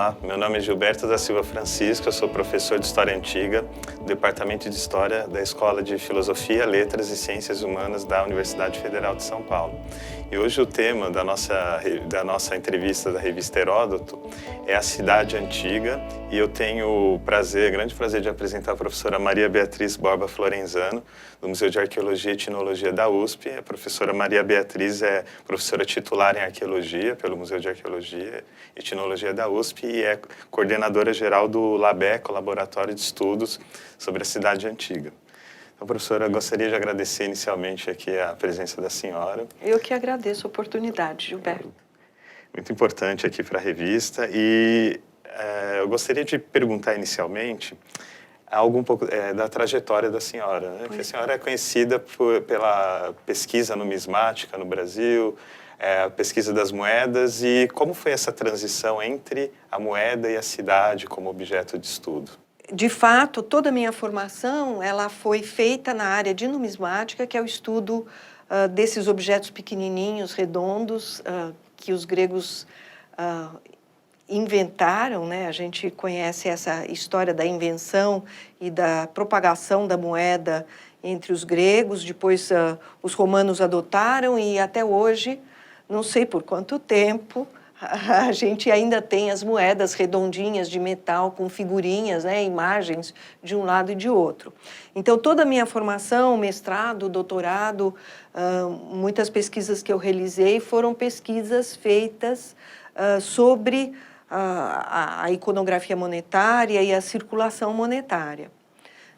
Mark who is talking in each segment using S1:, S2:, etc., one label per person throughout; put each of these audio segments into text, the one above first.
S1: Olá, meu nome é Gilberto da Silva Francisco, eu sou professor de História Antiga, do Departamento de História da Escola de Filosofia, Letras e Ciências Humanas da Universidade Federal de São Paulo. E hoje o tema da nossa entrevista da revista Heródoto é a Cidade Antiga, e eu tenho o grande prazer de apresentar a professora Maria Beatriz Borba Florenzano, do Museu de Arqueologia e Etnologia da USP. A professora Maria Beatriz é professora titular em Arqueologia pelo Museu de Arqueologia e Etnologia da USP e é coordenadora geral do LABEC, Laboratório de Estudos sobre a Cidade Antiga. Então, professora, eu gostaria de agradecer inicialmente aqui a presença da senhora.
S2: Eu que agradeço a oportunidade, Gilberto.
S1: Muito importante aqui para a revista e eu gostaria de perguntar inicialmente algo um pouco da trajetória da senhora, né? Porque a senhora é conhecida pela pesquisa numismática no Brasil, a pesquisa das moedas, e como foi essa transição entre a moeda e a cidade como objeto de estudo?
S2: De fato, toda a minha formação ela foi feita na área de numismática, que é o estudo desses objetos pequenininhos, redondos, que os gregos inventaram, né? A gente conhece essa história da invenção e da propagação da moeda entre os gregos, depois os romanos adotaram e até hoje, não sei por quanto tempo, a gente ainda tem as moedas redondinhas de metal com figurinhas, né, imagens de um lado e de outro. Então, toda a minha formação, mestrado, doutorado, muitas pesquisas que eu realizei foram pesquisas feitas sobre a iconografia monetária e a circulação monetária.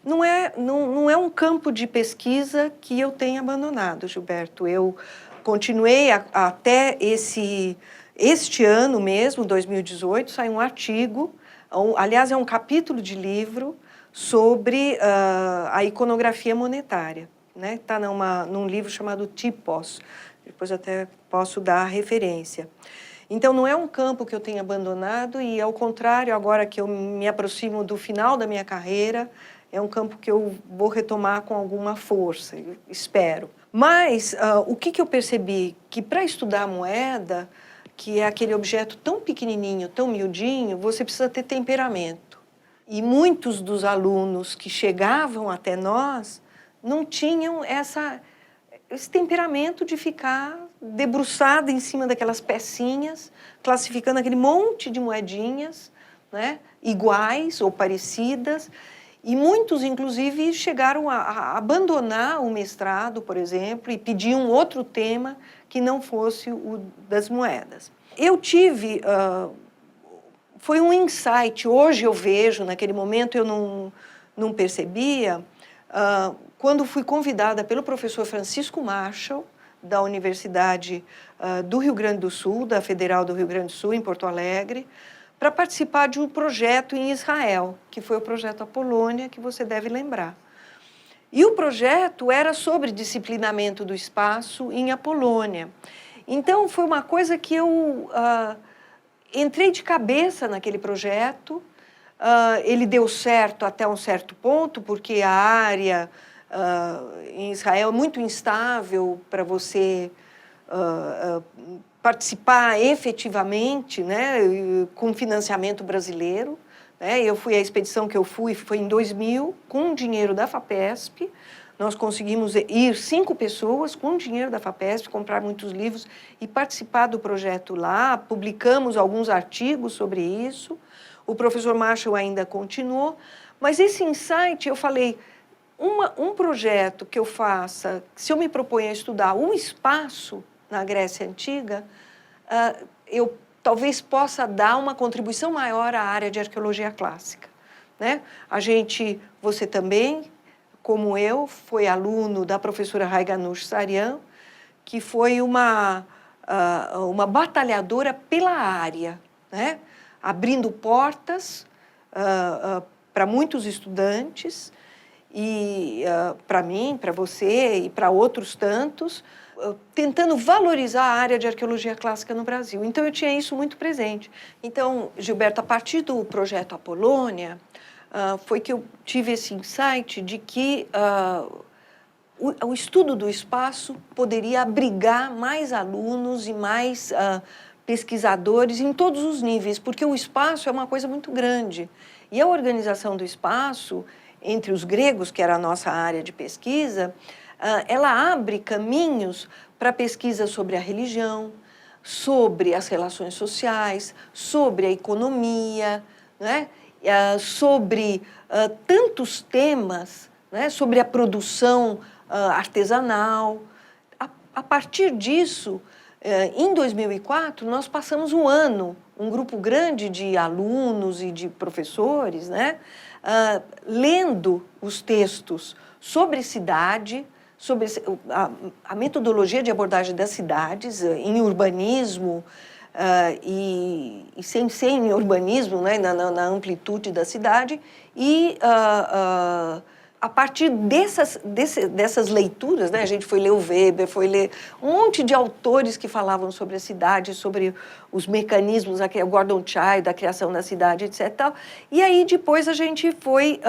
S2: Não é um campo de pesquisa que eu tenha abandonado, Gilberto. Eu continuei até este ano mesmo, 2018, saiu um artigo, aliás, é um capítulo de livro sobre a iconografia monetária, né? Está num livro chamado Typos, depois até posso dar a referência. Então, não é um campo que eu tenha abandonado e, ao contrário, agora que eu me aproximo do final da minha carreira, é um campo que eu vou retomar com alguma força, eu espero. Mas o que eu percebi? Que para estudar a moeda, que é aquele objeto tão pequenininho, tão miudinho, você precisa ter temperamento. E muitos dos alunos que chegavam até nós não tinham esse temperamento de ficar debruçada em cima daquelas pecinhas, classificando aquele monte de moedinhas, né, iguais ou parecidas. E muitos, inclusive, chegaram a abandonar o mestrado, por exemplo, e pediam outro tema que não fosse o das moedas. Eu tive... foi um insight, hoje eu vejo, naquele momento eu não percebia, quando fui convidada pelo professor Francisco Marshall, da Universidade do Rio Grande do Sul, da Federal do Rio Grande do Sul, em Porto Alegre, para participar de um projeto em Israel, que foi o projeto Apolônia, que você deve lembrar. E o projeto era sobre disciplinamento do espaço em Apolônia. Então, foi uma coisa que eu entrei de cabeça naquele projeto. Ele deu certo até um certo ponto, porque a área em Israel é muito instável para você participar efetivamente, né, com financiamento brasileiro. Né? A expedição que eu fui foi em 2000, com dinheiro da FAPESP. Nós conseguimos ir 5 pessoas com dinheiro da FAPESP, comprar muitos livros e participar do projeto lá. Publicamos alguns artigos sobre isso. O professor Marshall ainda continuou. Mas esse insight, eu falei, um projeto que eu faça, se eu me proponho a estudar o espaço na Grécia Antiga, eu talvez possa dar uma contribuição maior à área de arqueologia clássica. Né? Você também, como eu, foi aluno da professora Raiganush Sarian, que foi uma batalhadora pela área, né? Abrindo portas para muitos estudantes, e para mim, para você e para outros tantos, tentando valorizar a área de arqueologia clássica no Brasil. Então, eu tinha isso muito presente. Então, Gilberto, a partir do projeto Apolônia, foi que eu tive esse insight de que o estudo do espaço poderia abrigar mais alunos e mais pesquisadores em todos os níveis, porque o espaço é uma coisa muito grande. E a organização do espaço, entre os gregos, que era a nossa área de pesquisa, ela abre caminhos para pesquisa sobre a religião, sobre as relações sociais, sobre a economia, né? Sobre tantos temas, né? Sobre a produção artesanal. A partir disso, em 2004, nós passamos um ano, um grupo grande de alunos e de professores, né? Lendo os textos sobre cidade, sobre a metodologia de abordagem das cidades em urbanismo e sem urbanismo, né, na amplitude da cidade, e a partir dessas leituras, né, a gente foi ler o Weber, foi ler um monte de autores que falavam sobre a cidade, sobre os mecanismos, o Gordon Chai, da criação da cidade, etc. Tal. E aí depois a gente foi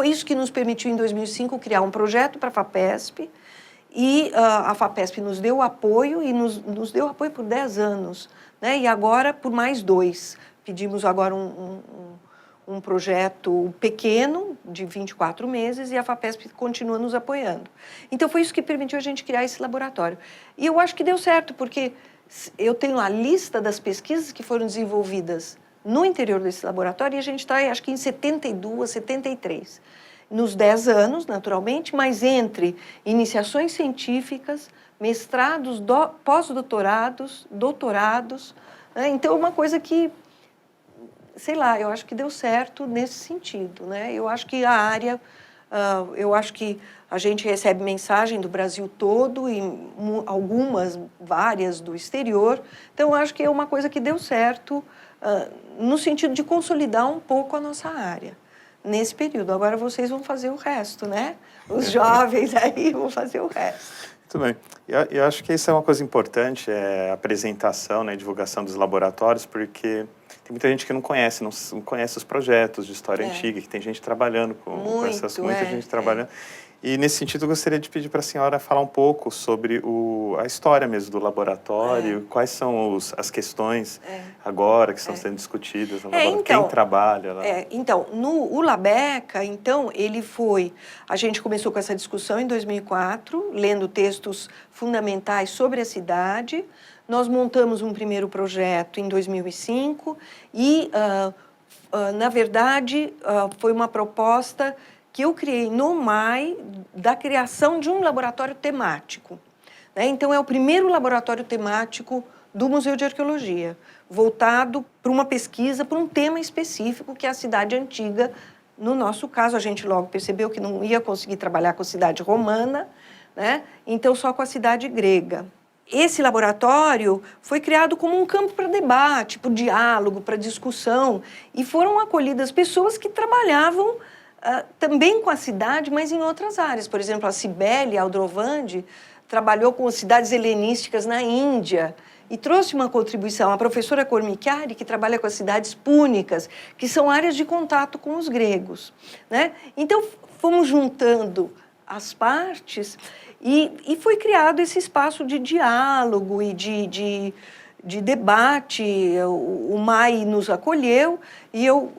S2: isso que nos permitiu, em 2005, criar um projeto para a FAPESP, e a FAPESP nos deu apoio, e nos deu apoio por 10 anos, né? E agora por mais 2. Pedimos agora um projeto pequeno, de 24 meses, e a FAPESP continua nos apoiando. Então, foi isso que permitiu a gente criar esse laboratório. E eu acho que deu certo, porque eu tenho a lista das pesquisas que foram desenvolvidas no interior desse laboratório, e a gente está, acho que em 72, 73. Nos 10 anos, naturalmente, mas entre iniciações científicas, mestrados, pós-doutorados, doutorados. Né? Então, é uma coisa que, sei lá, eu acho que deu certo nesse sentido. Né? Eu acho que a área, eu acho que a gente recebe mensagem do Brasil todo e várias do exterior. Então, eu acho que é uma coisa que deu certo no sentido de consolidar um pouco a nossa área nesse período. Agora vocês vão fazer o resto, né? Os jovens aí vão fazer o resto.
S1: Muito bem. Eu acho que isso é uma coisa importante, a apresentação, né, divulgação dos laboratórios, porque tem muita gente que não conhece os projetos de história antiga, que tem gente trabalhando muita gente trabalhando. E, nesse sentido, eu gostaria de pedir para a senhora falar um pouco sobre a história mesmo do laboratório, quais são as questões agora que estão sendo discutidas no laboratório,
S2: então,
S1: quem trabalha lá.
S2: Então, o Labeca, então, a gente começou com essa discussão em 2004, lendo textos fundamentais sobre a cidade. Nós montamos um primeiro projeto em 2005 e, na verdade, foi uma proposta que eu criei no MAI da criação de um laboratório temático. Né? Então, é o primeiro laboratório temático do Museu de Arqueologia, voltado para uma pesquisa, para um tema específico, que é a cidade antiga. No nosso caso, a gente logo percebeu que não ia conseguir trabalhar com a cidade romana, né? Então, só com a cidade grega. Esse laboratório foi criado como um campo para debate, para diálogo, para discussão, e foram acolhidas pessoas que trabalhavam também com a cidade, mas em outras áreas. Por exemplo, a Cibele Aldrovandi trabalhou com as cidades helenísticas na Índia e trouxe uma contribuição. A professora Kormikiari, que trabalha com as cidades púnicas, que são áreas de contato com os gregos. Né? Então, fomos juntando as partes e foi criado esse espaço de diálogo e de debate. O MAI nos acolheu e eu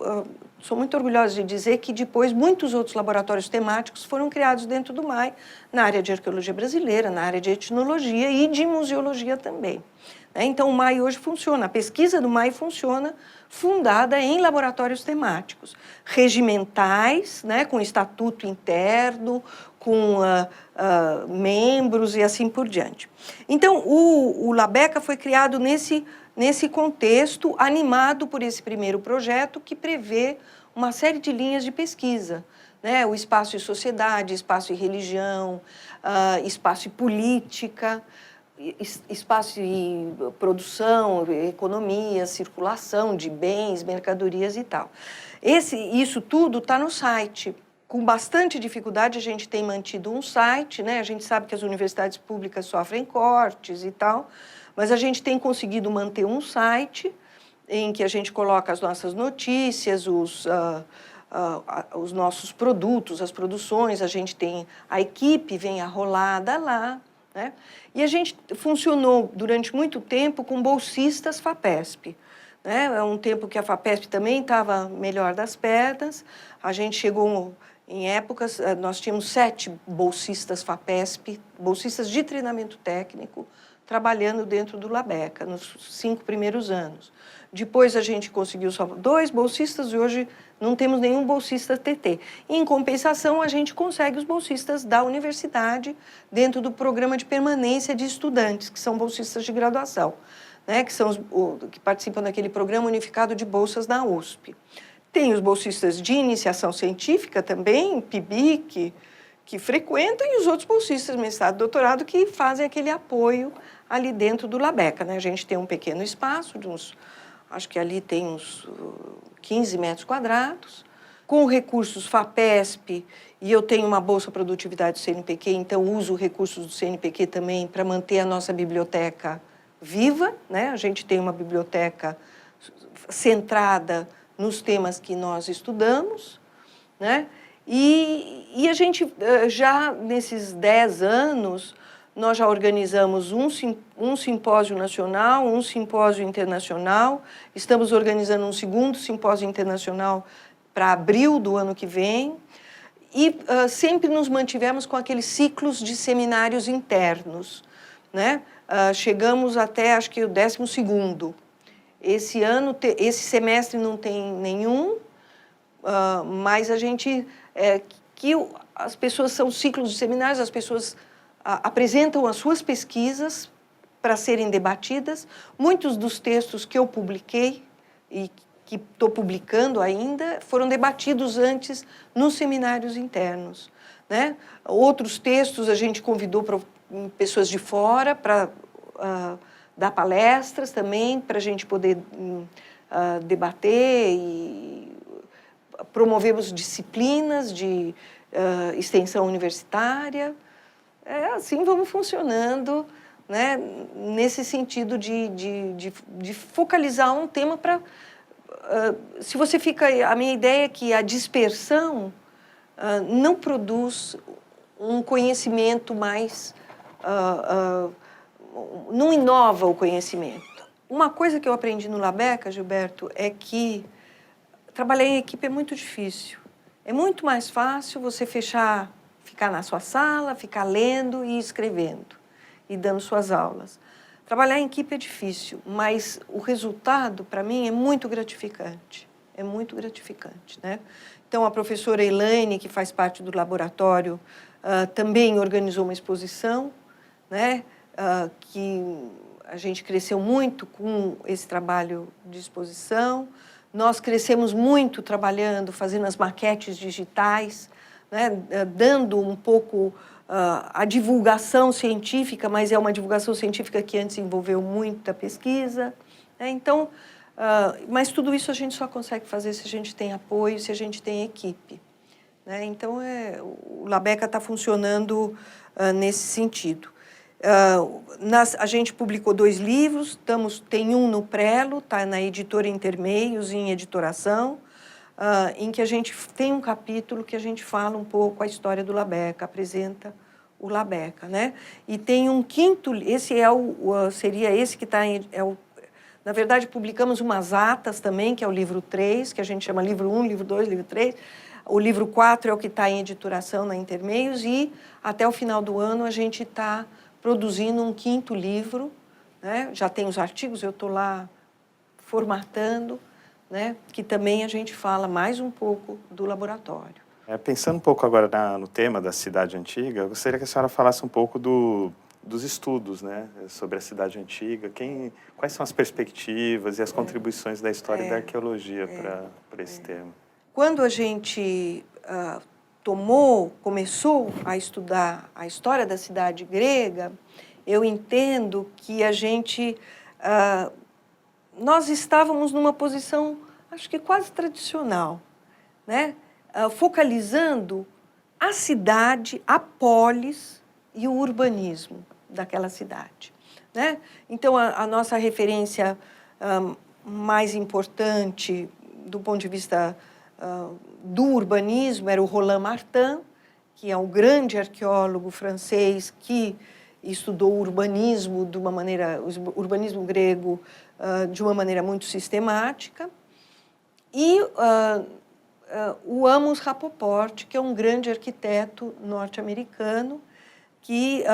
S2: sou muito orgulhosa de dizer que depois muitos outros laboratórios temáticos foram criados dentro do MAI, na área de arqueologia brasileira, na área de etnologia e de museologia também. Então, o MAI hoje funciona, a pesquisa do MAI funciona fundada em laboratórios temáticos, regimentais, né, com estatuto interno, com membros e assim por diante. Então, o Labeca foi criado nesse contexto, animado por esse primeiro projeto que prevê uma série de linhas de pesquisa, né? O espaço e sociedade, espaço e religião, espaço e política, espaço e produção, economia, circulação de bens, mercadorias e tal. Isso tudo está no site. Com bastante dificuldade, a gente tem mantido um site, né? A gente sabe que as universidades públicas sofrem cortes e tal, mas a gente tem conseguido manter um site em que a gente coloca as nossas notícias, os nossos produtos, as produções, a gente tem a equipe vem arrolada lá, né? E a gente funcionou durante muito tempo com bolsistas FAPESP, né? É um tempo que a FAPESP também estava melhor das pernas. A gente chegou em épocas, nós tínhamos 7 bolsistas FAPESP, bolsistas de treinamento técnico, trabalhando dentro do Labeca, nos 5 primeiros anos. Depois a gente conseguiu só 2 bolsistas e hoje não temos nenhum bolsista TT. Em compensação, a gente consegue os bolsistas da universidade dentro do programa de permanência de estudantes, que são bolsistas de graduação, né, que são que participam daquele programa unificado de bolsas da USP. Tem os bolsistas de iniciação científica também, PIBIC, que frequentam, e os outros bolsistas de mestrado e doutorado que fazem aquele apoio ali dentro do Labeca, né? A gente tem um pequeno espaço, de uns, acho que ali tem uns 15 metros quadrados, com recursos FAPESP, e eu tenho uma bolsa produtividade do CNPq, então uso recursos do CNPq também para manter a nossa biblioteca viva, né? A gente tem uma biblioteca centrada nos temas que nós estudamos, né? E a gente, já nesses 10 anos, nós já organizamos um simpósio nacional, um simpósio internacional, estamos organizando um segundo simpósio internacional para abril do ano que vem, e sempre nos mantivemos com aqueles ciclos de seminários internos, né? Chegamos até, acho que o 12º. Esse ano, esse semestre não tem nenhum, mas a gente, as pessoas são ciclos de seminários, as pessoas apresentam as suas pesquisas para serem debatidas. Muitos dos textos que eu publiquei e que estou publicando ainda foram debatidos antes nos seminários internos, né? Outros textos a gente convidou pessoas de fora para dar palestras também, para a gente poder debater, e promovemos disciplinas de extensão universitária. Assim vamos funcionando, né? Nesse sentido de focalizar um tema para... se você fica... A minha ideia é que a dispersão não produz um conhecimento mais... não inova o conhecimento. Uma coisa que eu aprendi no Labeca, Gilberto, é que trabalhar em equipe é muito difícil. É muito mais fácil você ficar na sua sala, ficar lendo e escrevendo e dando suas aulas. Trabalhar em equipe é difícil, mas o resultado, para mim, é muito gratificante. É muito gratificante, né? Então, a professora Elaine, que faz parte do laboratório, também organizou uma exposição, né? Que a gente cresceu muito com esse trabalho de exposição. Nós crescemos muito trabalhando, fazendo as maquetes digitais, né? Dando um pouco a divulgação científica, mas é uma divulgação científica que antes envolveu muita pesquisa, né? Então, mas tudo isso a gente só consegue fazer se a gente tem apoio, se a gente tem equipe, né? Então, o Labeca está funcionando nesse sentido. A gente publicou 2 livros, tem um no Prelo, está na editora Intermeios, em editoração, em que a gente tem um capítulo que a gente fala um pouco a história do Labeca, apresenta o Labeca, né? E tem um 5º, esse seria esse que está na verdade, publicamos umas atas também, que é o livro 3, que a gente chama livro 1, livro 2, livro 3. O livro 4 é o que está em editoração na Intermeios, e até o final do ano a gente está produzindo um 5º livro, né? Já tem os artigos, eu estou lá formatando, né? Que também a gente fala mais um pouco do laboratório.
S1: Pensando um pouco agora no tema da cidade antiga, eu gostaria que a senhora falasse um pouco dos estudos, né? Sobre a cidade antiga, quais são as perspectivas e as contribuições da história e da arqueologia para esse tema.
S2: Quando a gente começou a estudar a história da cidade grega, eu entendo que nós estávamos numa posição, acho que quase tradicional, né? Focalizando a cidade, a polis e o urbanismo daquela cidade, né? Então, a nossa referência mais importante do ponto de vista do urbanismo era o Roland Martin, que é um grande arqueólogo francês que estudou o urbanismo o urbanismo grego de uma maneira muito sistemática. E o Amos Rapoport, que é um grande arquiteto norte-americano, que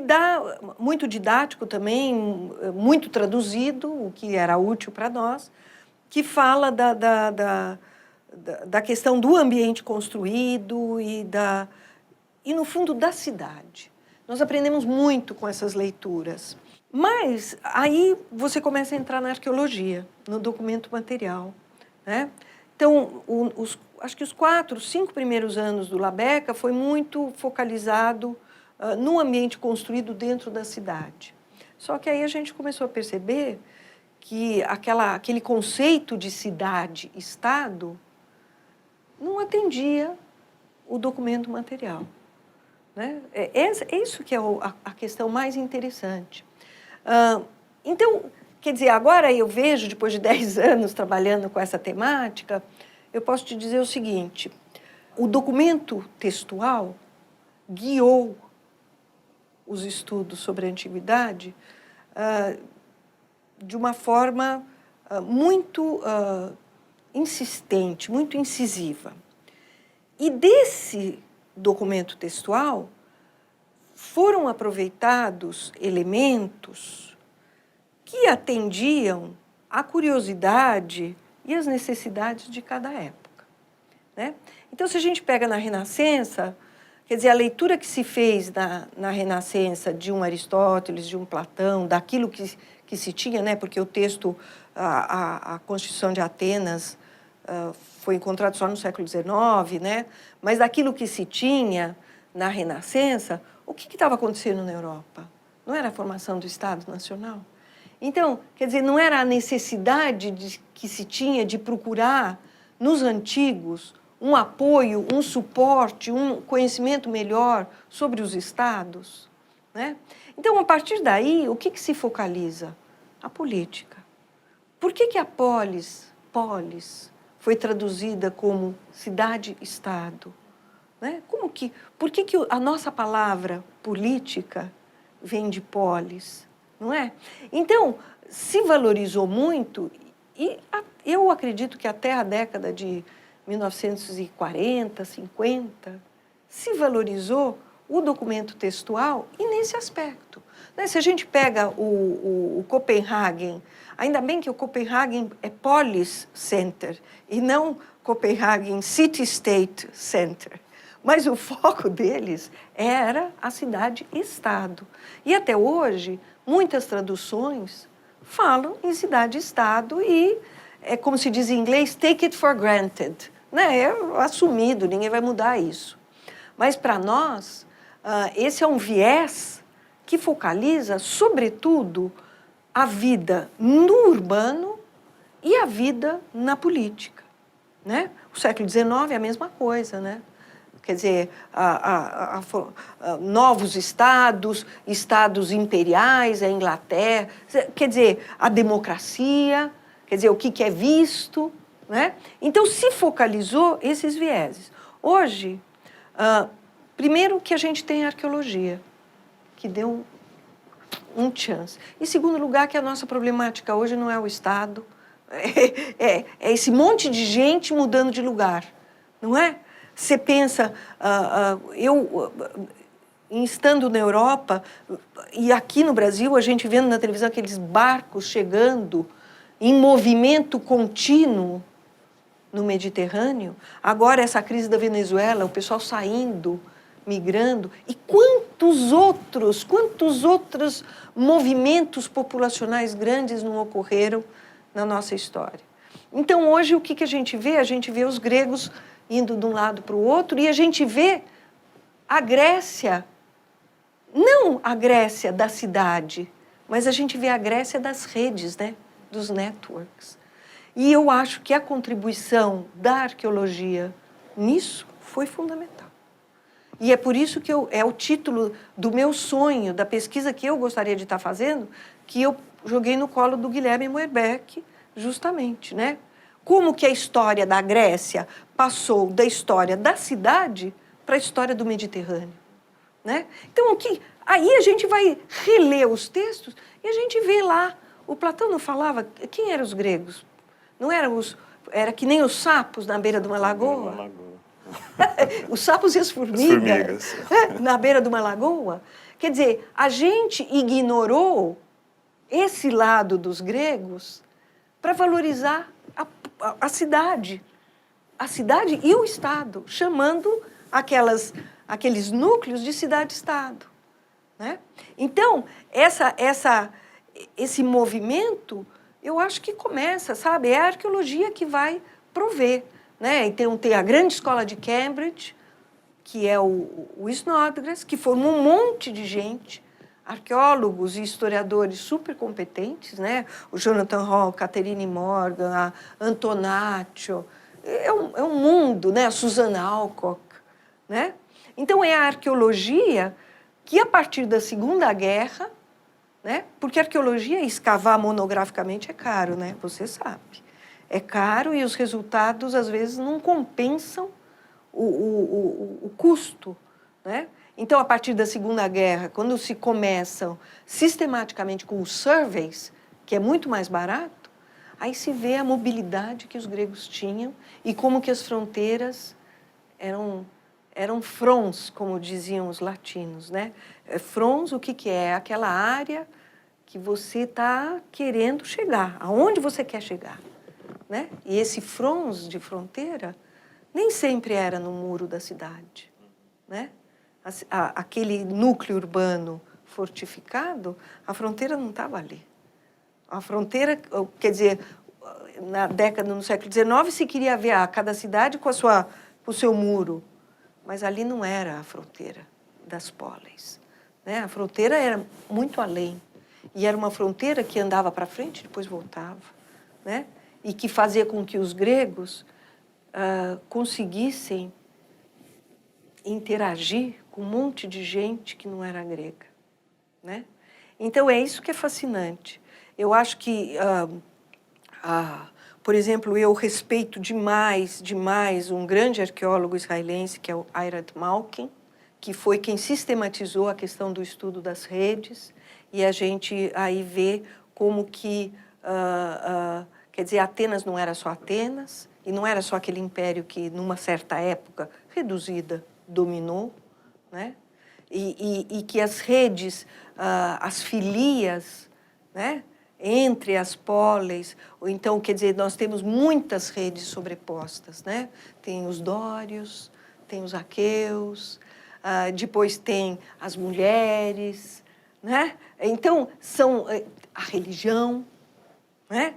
S2: dá muito didático também, muito traduzido, o que era útil para nós, que fala da questão do ambiente construído e, no fundo, da cidade. Nós aprendemos muito com essas leituras. Mas aí você começa a entrar na arqueologia, no documento material, né? Então, acho que os 4, 5 primeiros anos do Labeca foi muito focalizado no ambiente construído dentro da cidade. Só que aí a gente começou a perceber que aquele conceito de cidade-estado não atendia o documento material, né? É isso que é a questão mais interessante. Então, quer dizer, agora eu vejo, depois de 10 anos trabalhando com essa temática, eu posso te dizer o seguinte: o documento textual guiou os estudos sobre a antiguidade de uma forma muito insistente, muito incisiva. E desse documento textual foram aproveitados elementos que atendiam à curiosidade e às necessidades de cada época, né? Então, se a gente pega na Renascença, quer dizer, a leitura que se fez na Renascença de um Aristóteles, de um Platão, daquilo que se tinha, né? Porque o texto, a Constituição de Atenas foi encontrado só no século XIX, né? Mas daquilo que se tinha na Renascença, o que estava acontecendo na Europa? Não era a formação do Estado Nacional? Então, quer dizer, não era a necessidade que se tinha de procurar nos antigos um apoio, um suporte, um conhecimento melhor sobre os estados, né? Então, a partir daí, o que se focaliza? A política. Por que a polis foi traduzida como cidade-estado? Né? Por que a nossa palavra política vem de polis, não é? Então, se valorizou muito, e eu acredito que até a década de 1940, 50, se valorizou o documento textual e nesse aspecto. Né? Se a gente pega o Copenhagen, ainda bem que o Copenhagen é Polis Center e não Copenhagen City State Center. Mas o foco deles era a cidade-estado. E até hoje, muitas traduções falam em cidade-estado e, é como se diz em inglês, take it for granted. Né? É assumido, ninguém vai mudar isso. Mas, para nós, esse é um viés que focaliza, sobretudo, a vida no urbano e a vida na política. Né? O século XIX é a mesma coisa, né? Quer dizer, novos estados imperiais, a Inglaterra, quer dizer, a democracia, quer dizer, o que é visto, né? Então, se focalizou esses vieses. Hoje, primeiro que a gente tem a arqueologia, que deu um chance. Em segundo lugar, que a nossa problemática hoje não é o Estado, é esse monte de gente mudando de lugar, não é? Você pensa, estando na Europa e aqui no Brasil, a gente vendo na televisão aqueles barcos chegando em movimento contínuo no Mediterrâneo. Agora, essa crise da Venezuela, o pessoal saindo, migrando. E quantos outros movimentos populacionais grandes não ocorreram na nossa história? Então, hoje, o que a gente vê? A gente vê os gregos indo de um lado para o outro, e a gente vê a Grécia, não a Grécia da cidade, mas a gente vê a Grécia das redes, né? Dos networks. E eu acho que a contribuição da arqueologia nisso foi fundamental. E é por isso que é o título do meu sonho, da pesquisa que eu gostaria de estar fazendo, que eu joguei no colo do Guilherme Moerbeke, justamente, né? Como que a história da Grécia passou da história da cidade para a história do Mediterrâneo. né? Então, aí a gente vai reler os textos e a gente vê lá, o Platão não falava, quem eram os gregos? Não eram era que nem os sapos na beira de uma lagoa? Os sapos e as formigas. Na beira de uma lagoa. Quer dizer, a gente ignorou esse lado dos gregos para valorizar a cidade e o Estado, chamando aqueles núcleos de cidade-estado, né? Então, esse movimento, eu acho que começa, sabe? É a arqueologia que vai prover, né? Então, tem a grande escola de Cambridge, que é o Snodgrass, que formou um monte de gente, arqueólogos e historiadores super competentes, né? O Jonathan Hall, Catherine Morgan, a Antonaccio, é um mundo, né? A Susan Alcock, né? Então, é a arqueologia que, a partir da Segunda Guerra, né? Porque a arqueologia, escavar monograficamente é caro, né? Você sabe. É caro e os resultados, às vezes, não compensam o custo, né? Então, a partir da Segunda Guerra, quando se começam sistematicamente com os surveys, que é muito mais barato, aí se vê a mobilidade que os gregos tinham e como que as fronteiras eram frons, como diziam os latinos, né? Frons, o que é? Aquela área que você está querendo chegar, aonde você quer chegar, né? E esse frons de fronteira nem sempre era no muro da cidade, né? Aquele núcleo urbano fortificado, a fronteira não estava ali. A fronteira, quer dizer, no século XIX se queria ver cada cidade com o seu muro, mas ali não era a fronteira das polis, né? A fronteira era muito além, e era uma fronteira que andava para frente e depois voltava, né? E que fazia com que os gregos conseguissem interagir com um monte de gente que não era grega, né? Então, é isso que é fascinante. Eu acho que, por exemplo, eu respeito demais um grande arqueólogo israelense, que é o Eirad Malkin, que foi quem sistematizou a questão do estudo das redes, e a gente aí vê como que, quer dizer, Atenas não era só Atenas, e não era só aquele império que, numa certa época reduzida, dominou, né? E que as redes, as filias, né? Entre as polis, ou então, quer dizer, nós temos muitas redes sobrepostas, né? Tem os dórios, tem os aqueus, depois tem as mulheres, né? Então, são a religião, né?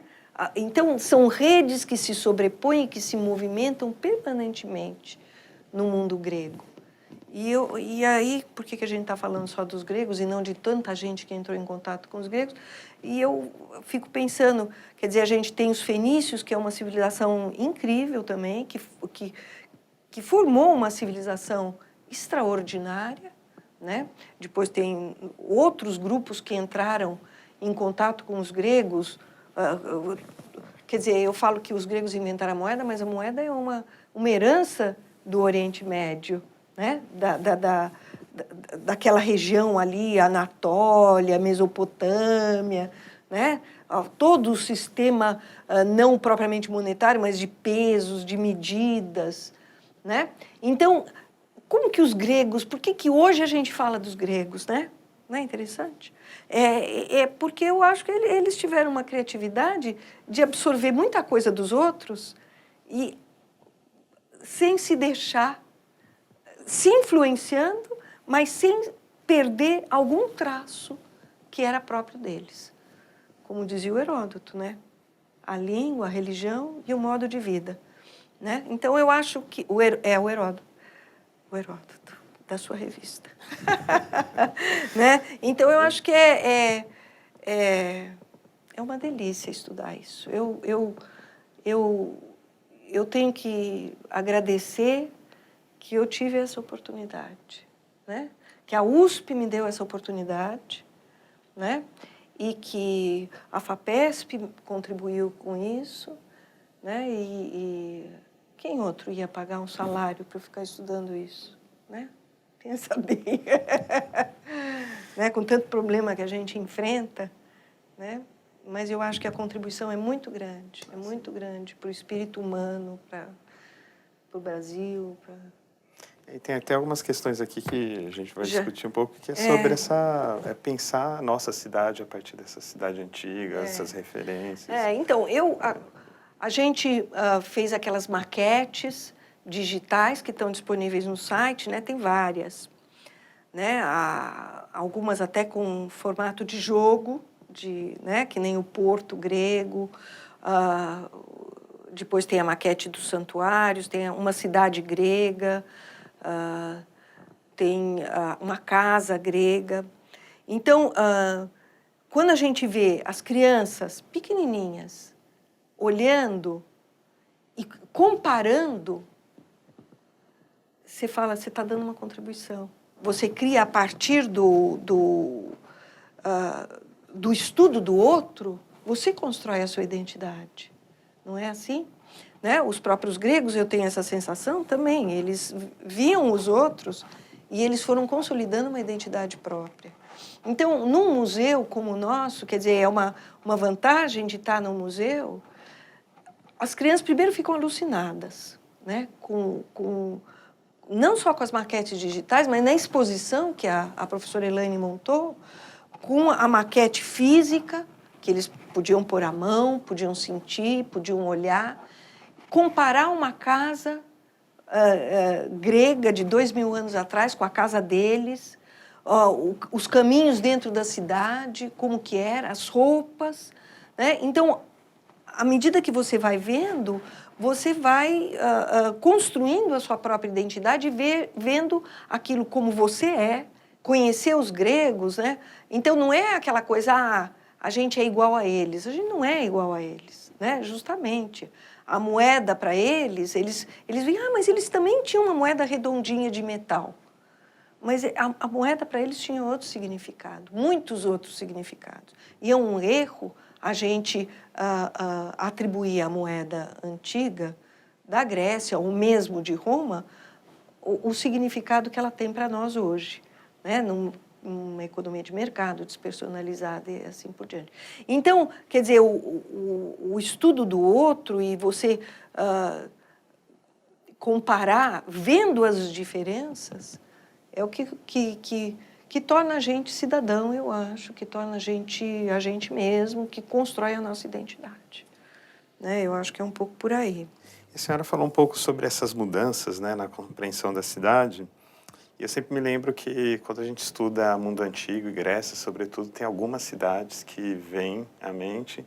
S2: Então, são redes que se sobrepõem, que se movimentam permanentemente no mundo grego. E aí, por que a gente está falando só dos gregos e não de tanta gente que entrou em contato com os gregos? E eu fico pensando, quer dizer, a gente tem os fenícios, que é uma civilização incrível também, que formou uma civilização extraordinária, né? Depois tem outros grupos que entraram em contato com os gregos. Quer dizer, eu falo que os gregos inventaram a moeda, mas a moeda é uma herança do Oriente Médio, né? Daquela região ali, Anatólia, Mesopotâmia, né? Todo o sistema não propriamente monetário, mas de pesos, de medidas, né? Então, como que os gregos, por que hoje a gente fala dos gregos, né? Não é interessante? Porque eu acho que eles tiveram uma criatividade de absorver muita coisa dos outros e sem se deixar, se influenciando, mas sem perder algum traço que era próprio deles. Como dizia o Heródoto, né? A língua, a religião e o modo de vida, né? Então, eu acho que... o Heródoto, da sua revista. Né? Então, eu acho que é uma delícia estudar isso. Eu tenho que agradecer que eu tive essa oportunidade, né? Que a USP me deu essa oportunidade, né? E que a FAPESP contribuiu com isso, né? E quem outro ia pagar um salário para eu ficar estudando isso, né? Pensa bem. Né? Com tanto problema que a gente enfrenta, né? Mas eu acho que a contribuição é muito grande para o espírito humano, para o Brasil.
S1: E tem até algumas questões aqui que a gente vai discutir um pouco, que é sobre pensar a nossa cidade a partir dessa cidade antiga, essas referências.
S2: Então, a gente fez aquelas maquetes digitais que estão disponíveis no site, né? Tem várias, né? Algumas até com formato de jogo, né? Que nem o Porto grego. Depois tem a maquete dos santuários, tem uma cidade grega, tem uma casa grega. Então, quando a gente vê as crianças pequenininhas olhando e comparando, você fala, você está dando uma contribuição. Você cria a partir do estudo do outro, você constrói a sua identidade. Não é assim? Né? Os próprios gregos, eu tenho essa sensação também, eles viam os outros e eles foram consolidando uma identidade própria. Então, num museu como o nosso, quer dizer, é uma vantagem de estar num museu, as crianças primeiro ficam alucinadas, né? Não só com as maquetes digitais, mas na exposição que a professora Elaine montou, com a maquete física, que eles podiam pôr a mão, podiam sentir, podiam olhar, comparar uma casa grega de 2000 anos atrás com a casa deles, os caminhos dentro da cidade, como que era, as roupas, né? Então, à medida que você vai vendo, você vai construindo a sua própria identidade e vendo aquilo como você é, conhecer os gregos, né? Então, não é aquela coisa, a gente é igual a eles. A gente não é igual a eles, né? Justamente. A moeda, para eles veem, mas eles também tinham uma moeda redondinha de metal. Mas a moeda, para eles, tinha outro significado, muitos outros significados. E é um erro a gente atribuir à moeda antiga da Grécia, ou mesmo de Roma, o significado que ela tem para nós hoje, né? Numa economia de mercado despersonalizada e assim por diante. Então, quer dizer, o estudo do outro e você comparar, vendo as diferenças, é o que torna a gente cidadão, eu acho, que torna a gente mesmo, que constrói a nossa identidade. Né? Eu acho que é um pouco por aí.
S1: A senhora falou um pouco sobre essas mudanças, né, na compreensão da cidade. E eu sempre me lembro que, quando a gente estuda mundo antigo e Grécia, sobretudo, tem algumas cidades que vêm à mente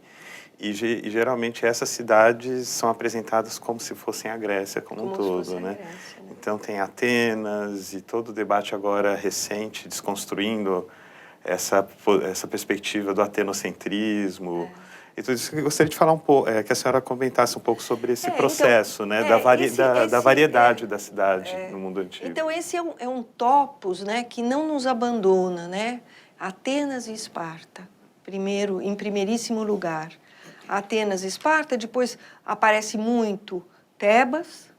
S1: e geralmente essas cidades são apresentadas como se fossem a Grécia como um todo, né?
S2: Grécia, né?
S1: Então tem Atenas e todo o debate agora recente desconstruindo essa perspectiva do atenocentrismo. E tudo isso, eu gostaria de falar um pouco, que a senhora comentasse um pouco sobre esse processo, então, né, da variedade da cidade no mundo antigo.
S2: Então, esse é um topos, né, que não nos abandona, né? Atenas e Esparta, em primeiríssimo lugar. Atenas e Esparta, depois aparece muito Tebas,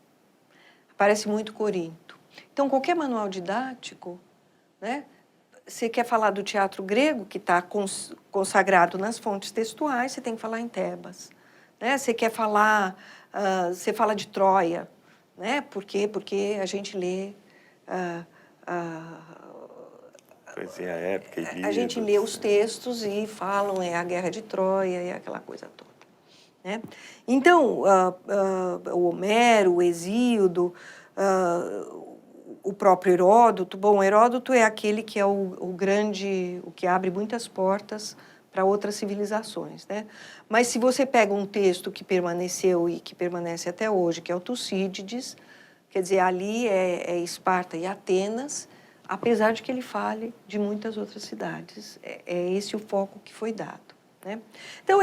S2: aparece muito Corinto. Então, qualquer manual didático, né? Você quer falar do teatro grego, que está consagrado nas fontes textuais, você tem que falar em Tebas. Né? Você quer falar, você fala de Troia. Né? Por quê? Porque a gente lê...
S1: poesia épica e livros.
S2: A gente lê os textos e falam, a Guerra de Troia e aquela coisa toda. Né? Então, o Homero, o Hesíodo... o próprio Heródoto. Bom, Heródoto é aquele que é o que abre muitas portas para outras civilizações, né? Mas se você pega um texto que permaneceu e que permanece até hoje, que é o Tucídides, quer dizer, ali é Esparta e Atenas, apesar de que ele fale de muitas outras cidades. É esse o foco que foi dado, né? Então,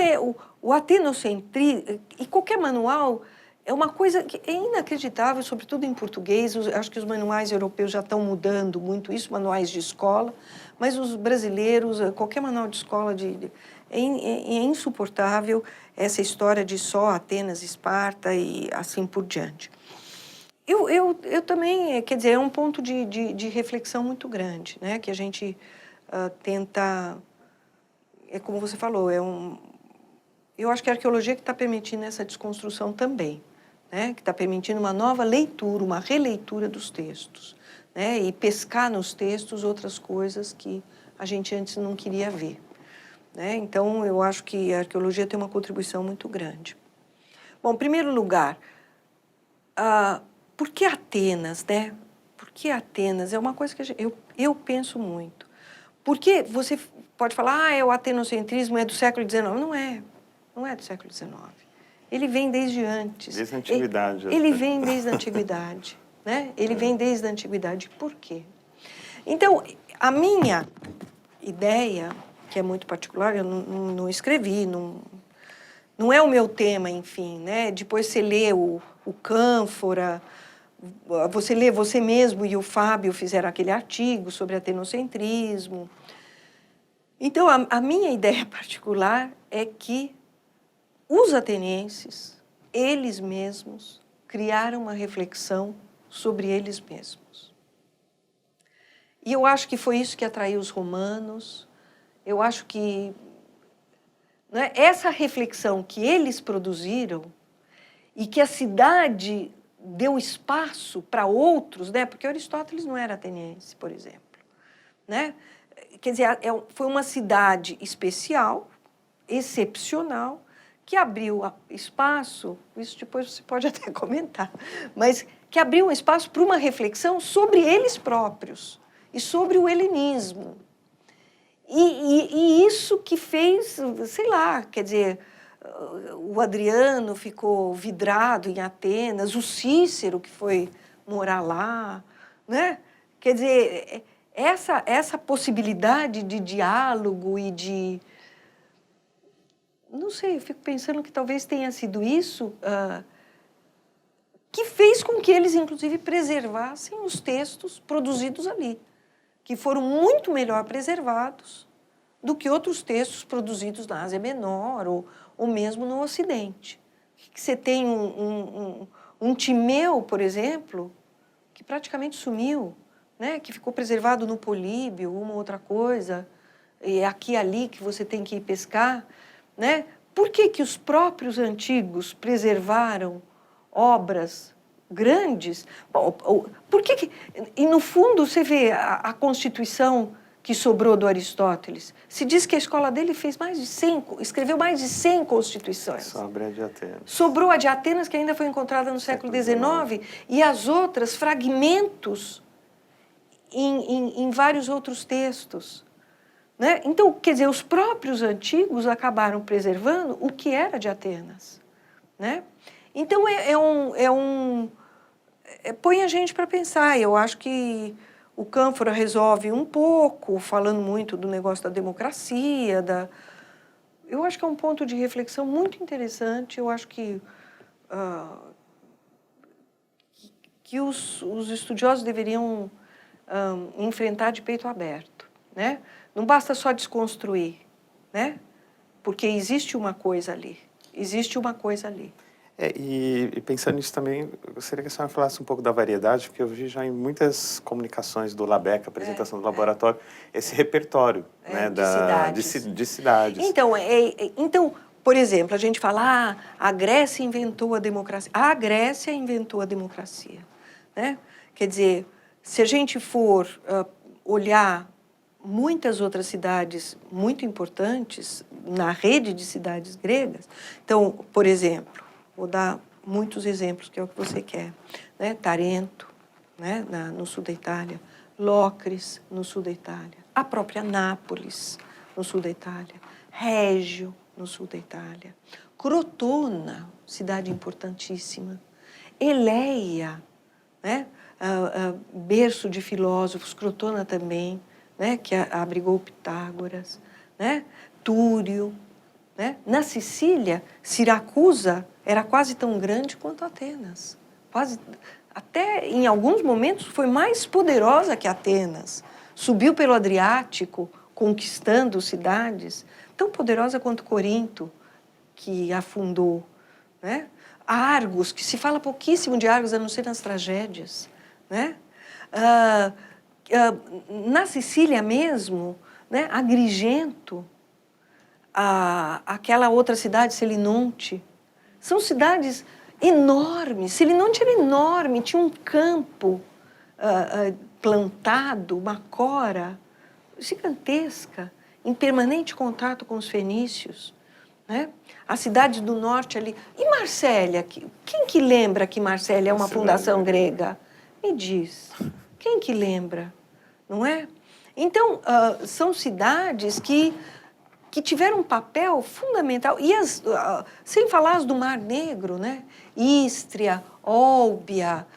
S2: o atenocentrismo, e qualquer manual... É uma coisa que é inacreditável, sobretudo em português. Acho que os manuais europeus já estão mudando muito isso, manuais de escola, mas os brasileiros, qualquer manual de escola, é insuportável essa história de só Atenas, Esparta e assim por diante. Eu também, quer dizer, é um ponto de reflexão muito grande, né? Que a gente tenta, é como você falou, eu acho que a arqueologia que está permitindo essa desconstrução também, né? Que está permitindo uma nova leitura, uma releitura dos textos, né? E pescar nos textos outras coisas que a gente antes não queria ver, né? Então, eu acho que a arqueologia tem uma contribuição muito grande. Bom, em primeiro lugar, por que Atenas, né? Por que Atenas? É uma coisa que eu penso muito. Porque você pode falar, o atenocentrismo é do século XIX. Não é do século XIX. Ele vem desde antes.
S1: Desde a antiguidade.
S2: Ele vem desde a antiguidade, né? Ele vem desde a antiguidade. Por quê? Então, a minha ideia, que é muito particular, eu não escrevi, não é o meu tema, enfim, né? Depois você lê o Cânfora, você lê, você mesmo e o Fábio fizeram aquele artigo sobre atenocentrismo. Então, a minha ideia particular é que os atenienses, eles mesmos, criaram uma reflexão sobre eles mesmos. E eu acho que foi isso que atraiu os romanos. Eu acho que, né, essa reflexão que eles produziram e que a cidade deu espaço para outros, né? Porque Aristóteles não era ateniense, por exemplo, né? Quer dizer, foi uma cidade especial, excepcional, que abriu espaço, isso depois você pode até comentar, mas que abriu um espaço para uma reflexão sobre eles próprios e sobre o helenismo. E isso que fez, sei lá, quer dizer, o Adriano ficou vidrado em Atenas, o Cícero que foi morar lá, né? Quer dizer, essa possibilidade de diálogo e de... Não sei, eu fico pensando que talvez tenha sido isso que fez com que eles, inclusive, preservassem os textos produzidos ali, que foram muito melhor preservados do que outros textos produzidos na Ásia Menor ou mesmo no Ocidente. Que você tem um Timeu, por exemplo, que praticamente sumiu, né? Que ficou preservado no Políbio, uma outra coisa, e aqui e ali que você tem que ir pescar, né? Por que os próprios antigos preservaram obras grandes? Bom, por que... E, no fundo, você vê a Constituição que sobrou do Aristóteles. Se diz que a escola dele fez escreveu mais de 100 constituições.
S1: Sobre a de Atenas.
S2: Sobrou a de Atenas, que ainda foi encontrada no século XIX, e as outras, fragmentos em vários outros textos. Né? Então, quer dizer, os próprios antigos acabaram preservando o que era de Atenas. Né? Então, põe a gente para pensar. Eu acho que o Cânfora resolve um pouco, falando muito do negócio da democracia. Eu acho que é um ponto de reflexão muito interessante. Eu acho que os estudiosos deveriam enfrentar de peito aberto. Né? Não basta só desconstruir, né? Porque existe uma coisa ali. Existe uma coisa ali.
S1: E pensando nisso também, eu gostaria que a senhora falasse um pouco da variedade, porque eu vi já em muitas comunicações do LABEC, apresentação do laboratório, esse repertório né, de cidades.
S2: Então, por exemplo, a gente fala, a Grécia inventou a democracia. A Grécia inventou a democracia. Né? Quer dizer, se a gente for olhar muitas outras cidades muito importantes na rede de cidades gregas, então, por exemplo, vou dar muitos exemplos, que é o que você quer. Né? Tarento, né? No sul da Itália. Locris, no sul da Itália. A própria Nápoles, no sul da Itália. Régio, no sul da Itália. Crotona, cidade importantíssima. Eleia, né? Berço de filósofos. Crotona também, né? Que abrigou Pitágoras. Né? Túrio. Né? Na Sicília, Siracusa era quase tão grande quanto Atenas. Até, em alguns momentos, foi mais poderosa que Atenas. Subiu pelo Adriático, conquistando cidades. Tão poderosa quanto Corinto, que afundou. Né? Argos, que se fala pouquíssimo de Argos, a não ser nas tragédias, né? Na Sicília mesmo, né? Agrigento, aquela outra cidade, Selinunte, são cidades enormes. Selinunte era enorme, tinha um campo plantado, uma cora gigantesca, em permanente contato com os fenícios, né? A cidade do norte ali. E Marsella? Quem que lembra que Marsella é uma fundação grega? Me diz. Quem que lembra? Não é? Então, são cidades que tiveram um papel fundamental. E sem falar as do Mar Negro, né? Ístria, Olbia,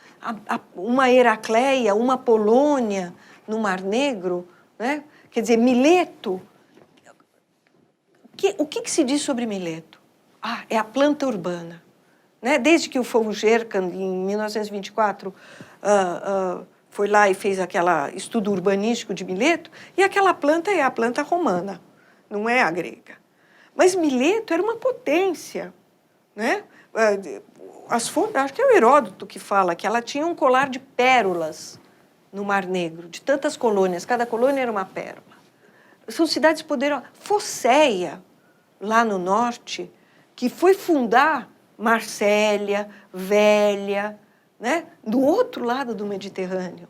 S2: uma Heracleia, uma Polônia no Mar Negro, né? Quer dizer, Mileto. O que se diz sobre Mileto? É a planta urbana, né? Desde que o Fougère, em 1924, foi lá e fez aquele estudo urbanístico de Mileto, e aquela planta é a planta romana, não é a grega. Mas Mileto era uma potência, né? Acho que é o Heródoto que fala que ela tinha um colar de pérolas no Mar Negro, de tantas colônias, cada colônia era uma pérola. São cidades poderosas. Focéia, lá no norte, que foi fundar Marsella, Vélia, né? Do outro lado do Mediterrâneo.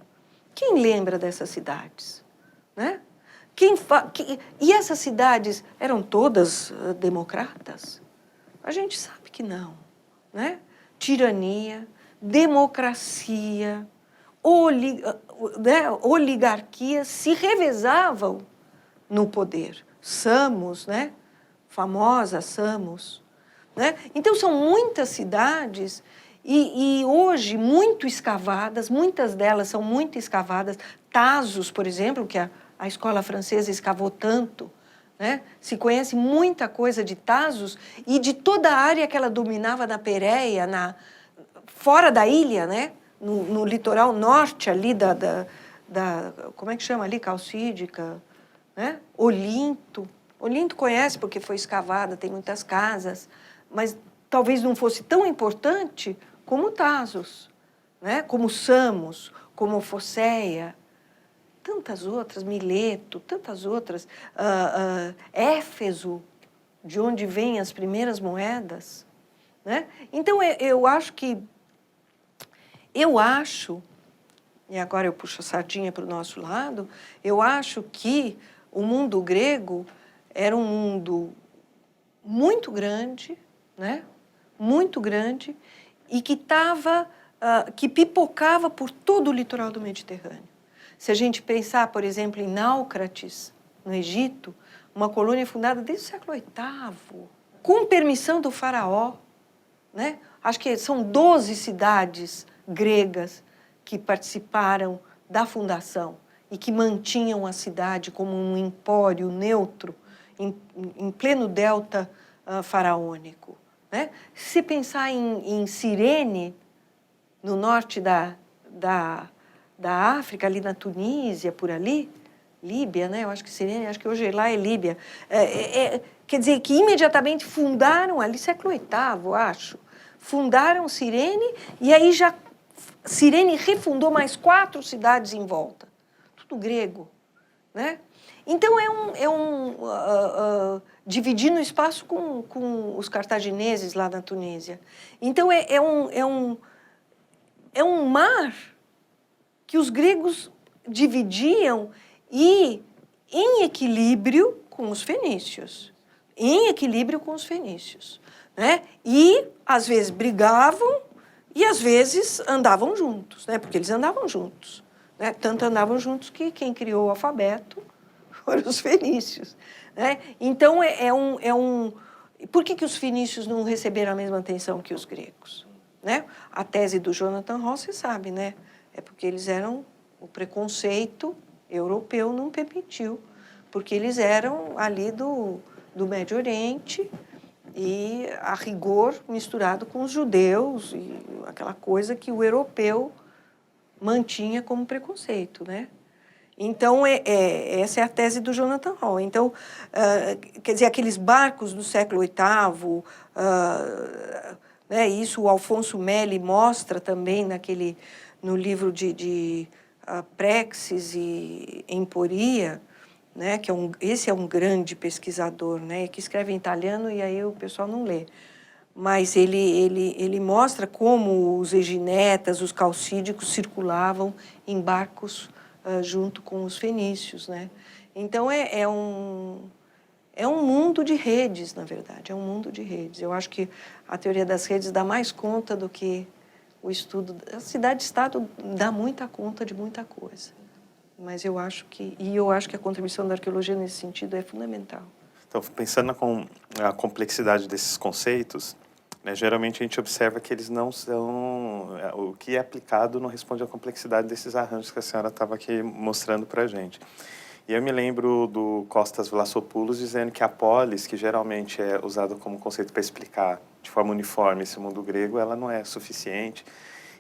S2: Quem lembra dessas cidades? Né? E essas cidades eram todas democratas? A gente sabe que não. Né? Tirania, democracia, oligarquias se revezavam no poder. Samos, né? Famosa Samos. Né? Então, são muitas cidades e hoje muito escavadas, muitas delas são muito escavadas. Tasos, por exemplo, que a escola francesa escavou tanto, né? Se conhece muita coisa de Tasos e de toda a área que ela dominava na Pérea, fora da ilha, né? No litoral norte ali como é que chama ali? Calcídica, né? Olinto. Olinto conhece porque foi escavada, tem muitas casas, mas talvez não fosse tão importante como Tasos, né? Como Samos, como Focéia, tantas outras, Mileto, tantas outras, Éfeso, de onde vêm as primeiras moedas, né? Então, eu acho, e agora eu puxo a sardinha para o nosso lado, eu acho que o mundo grego era um mundo muito grande, né? Muito grande, e que pipocava por todo o litoral do Mediterrâneo. Se a gente pensar, por exemplo, em Náucrates, no Egito, uma colônia fundada desde o século VIII, com permissão do faraó, né? Acho que são 12 cidades gregas que participaram da fundação e que mantinham a cidade como um empório neutro em pleno delta faraônico. Né? Se pensar em Cirene, no norte da África, ali na Tunísia, por ali, Líbia, né? Eu acho que Cirene, acho que hoje lá é Líbia. Quer dizer, que imediatamente fundaram ali, século VIII, acho, fundaram Cirene e aí já Cirene refundou mais 4 cidades em volta. Tudo grego, né? Então, dividindo o espaço com os cartagineses lá na Tunísia. Então, é um mar que os gregos dividiam e em equilíbrio com os fenícios. Em equilíbrio com os fenícios. Né? E, às vezes, brigavam e, às vezes, andavam juntos, né? Porque eles andavam juntos. Né? Tanto andavam juntos que quem criou o alfabeto foram os fenícios. Né? Então, por que os fenícios não receberam a mesma atenção que os gregos? Né? A tese do Jonathan Hall, você sabe, né? É porque eles eram... O preconceito europeu não permitiu, porque eles eram ali do Médio Oriente e, a rigor, misturado com os judeus e aquela coisa que o europeu mantinha como preconceito, né? Então, essa é a tese do Jonathan Hall. Então, quer dizer, aqueles barcos do século VIII, né? Isso o Alfonso Melli mostra também no livro de Praxis e Emporia, né? Esse é um grande pesquisador, né? Que escreve em italiano e aí o pessoal não lê. Mas ele mostra como os eginetas, os calcídicos circulavam em barcos junto com os fenícios, né? Então, é um mundo de redes, na verdade, é um mundo de redes. Eu acho que a teoria das redes dá mais conta do que o estudo. A cidade-estado dá muita conta de muita coisa. Mas eu acho que a contribuição da arqueologia nesse sentido é fundamental.
S1: Então, pensando na complexidade desses conceitos, né, geralmente a gente observa que eles não são... O que é aplicado não responde à complexidade desses arranjos que a senhora estava aqui mostrando para a gente. E eu me lembro do Costas Vlassopoulos dizendo que a polis, que geralmente é usada como conceito para explicar de forma uniforme esse mundo grego, ela não é suficiente.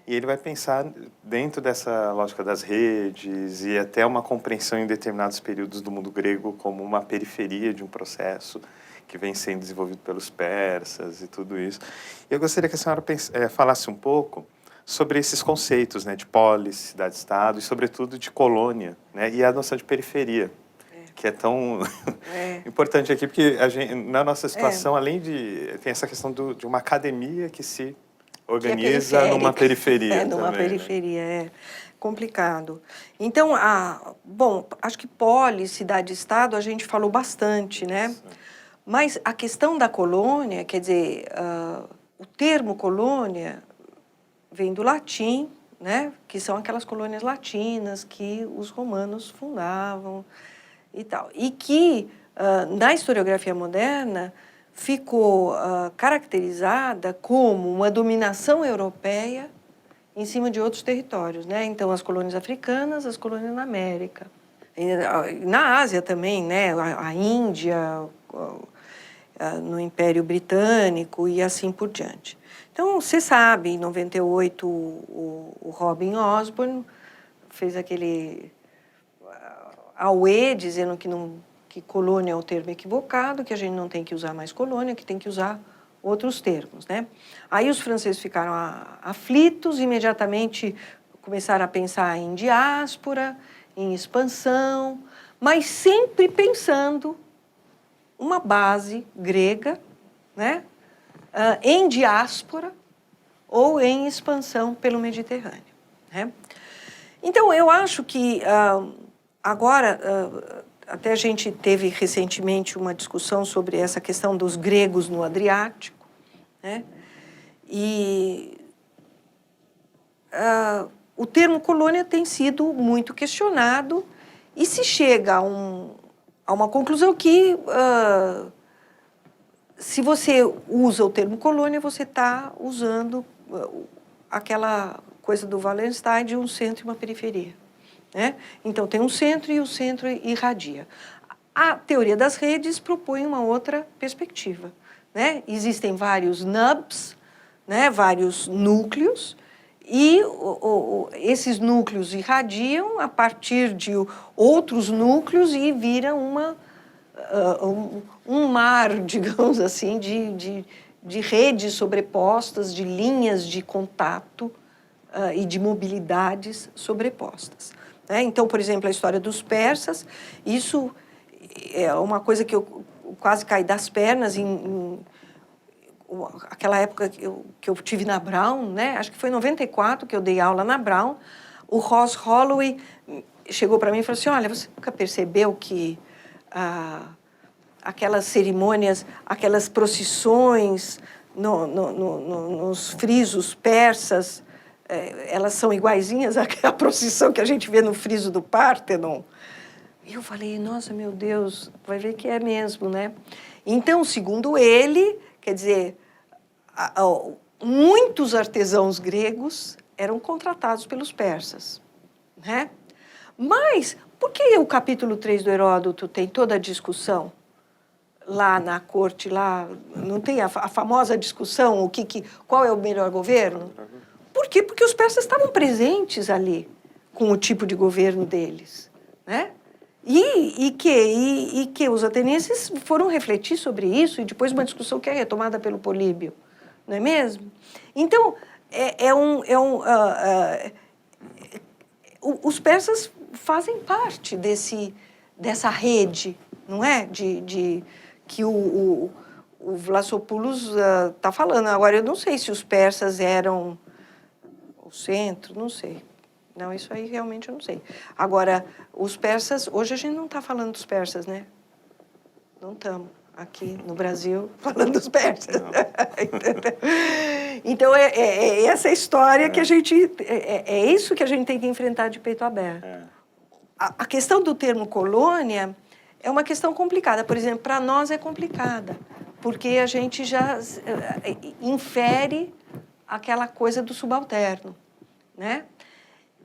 S1: E ele vai pensar dentro dessa lógica das redes e até uma compreensão em determinados períodos do mundo grego como uma periferia de um processo que vem sendo desenvolvido pelos persas e tudo isso. E eu gostaria que a senhora falasse um pouco sobre esses conceitos, né, de polis, cidade-estado e, sobretudo, de colônia, né, e a noção de periferia, que é tão importante aqui, porque na nossa situação, além de... tem essa questão de uma academia que se organiza numa periferia.
S2: Numa
S1: também,
S2: periferia,
S1: né?
S2: é complicado. Então, bom, acho que polis, cidade-estado, a gente falou bastante, né?
S1: Isso.
S2: Mas a questão da colônia, quer dizer, o termo colônia vem do latim, né? Que são aquelas colônias latinas que os romanos fundavam e tal. E que, na historiografia moderna, ficou caracterizada como uma dominação europeia em cima de outros territórios, né? Então, as colônias africanas, as colônias na América. Na Ásia também, né? A Índia, no Império Britânico e assim por diante. Então, você sabe, em 98, o Robin Osborne fez aquele auê dizendo que colônia é o termo equivocado, que a gente não tem que usar mais colônia, que tem que usar outros termos, né? Aí os franceses ficaram aflitos, imediatamente começaram a pensar em diáspora, em expansão, mas sempre pensando uma base grega, né, em diáspora ou em expansão pelo Mediterrâneo, né? Então, eu acho que agora, até a gente teve recentemente uma discussão sobre essa questão dos gregos no Adriático, né? E o termo colônia tem sido muito questionado e se chega a uma conclusão que, se você usa o termo colônia, você está usando aquela coisa do Wallenstein de um centro e uma periferia, né? Então, tem um centro e o centro irradia. A teoria das redes propõe uma outra perspectiva, né? Existem vários nubs, né? Vários núcleos, e esses núcleos irradiam a partir de outros núcleos e viram um mar, digamos assim, de redes sobrepostas, de linhas de contato e de mobilidades sobrepostas, né? Então, por exemplo, a história dos persas, isso é uma coisa que eu quase caí das pernas aquela época que eu tive na Brown, né? Acho que foi em 94 que eu dei aula na Brown. O Ross Holloway chegou para mim e falou assim, olha, você nunca percebeu que aquelas cerimônias, aquelas procissões nos frisos persas, elas são iguaizinhas à procissão que a gente vê no friso do Pártenon? E eu falei, nossa, meu Deus, vai ver que é mesmo, né? Então, segundo ele, quer dizer, muitos artesãos gregos eram contratados pelos persas, né? Mas por que o capítulo 3 do Heródoto tem toda a discussão lá na corte, lá não tem a famosa discussão, qual é o melhor governo? Por quê? Porque os persas estavam presentes ali com o tipo de governo deles, né? E que os atenienses foram refletir sobre isso, e depois uma discussão que é retomada pelo Políbio, não é mesmo? Então, os persas fazem parte dessa rede, não é? Que o Vlasopoulos está falando. Agora, eu não sei se os persas eram o centro, não sei. Não, isso aí realmente eu não sei. Agora, os persas... Hoje a gente não está falando dos persas, né? Não estamos aqui no Brasil falando dos persas. Então, essa história que a gente... É isso que a gente tem que enfrentar de peito aberto. A questão do termo colônia é uma questão complicada. Por exemplo, para nós é complicada, porque a gente já infere aquela coisa do subalterno, né?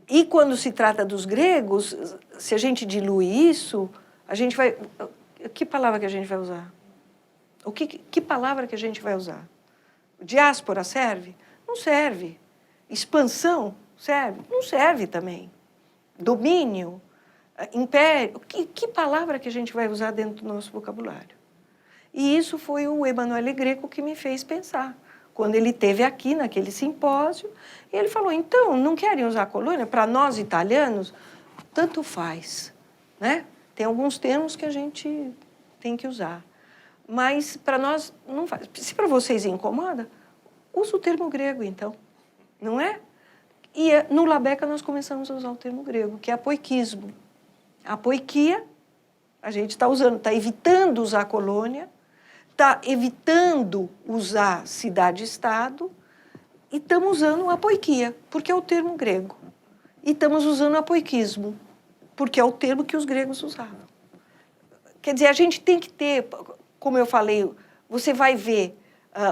S2: E quando se trata dos gregos, se a gente dilui isso, a gente vai... Que palavra que a gente vai usar? Que palavra que a gente vai usar? Diáspora serve? Não serve. Expansão serve? Não serve também. Domínio? Império? Que palavra que a gente vai usar dentro do nosso vocabulário? E isso foi o Emanuele Greco que me fez pensar. Quando ele esteve aqui naquele simpósio, ele falou, então, não querem usar colônia? Para nós italianos, tanto faz, né? Tem alguns termos que a gente tem que usar. Mas para nós não faz. Se para vocês incomoda, usa o termo grego, então. Não é? E no Labeca nós começamos a usar o termo grego, que é apoiquismo. A apoiquia, a gente está usando, está evitando usar colônia, está evitando usar cidade-estado e estamos usando a apoiquia, porque é o termo grego. E estamos usando o apoiquismo, porque é o termo que os gregos usavam. Quer dizer, a gente tem que ter, como eu falei, você vai ver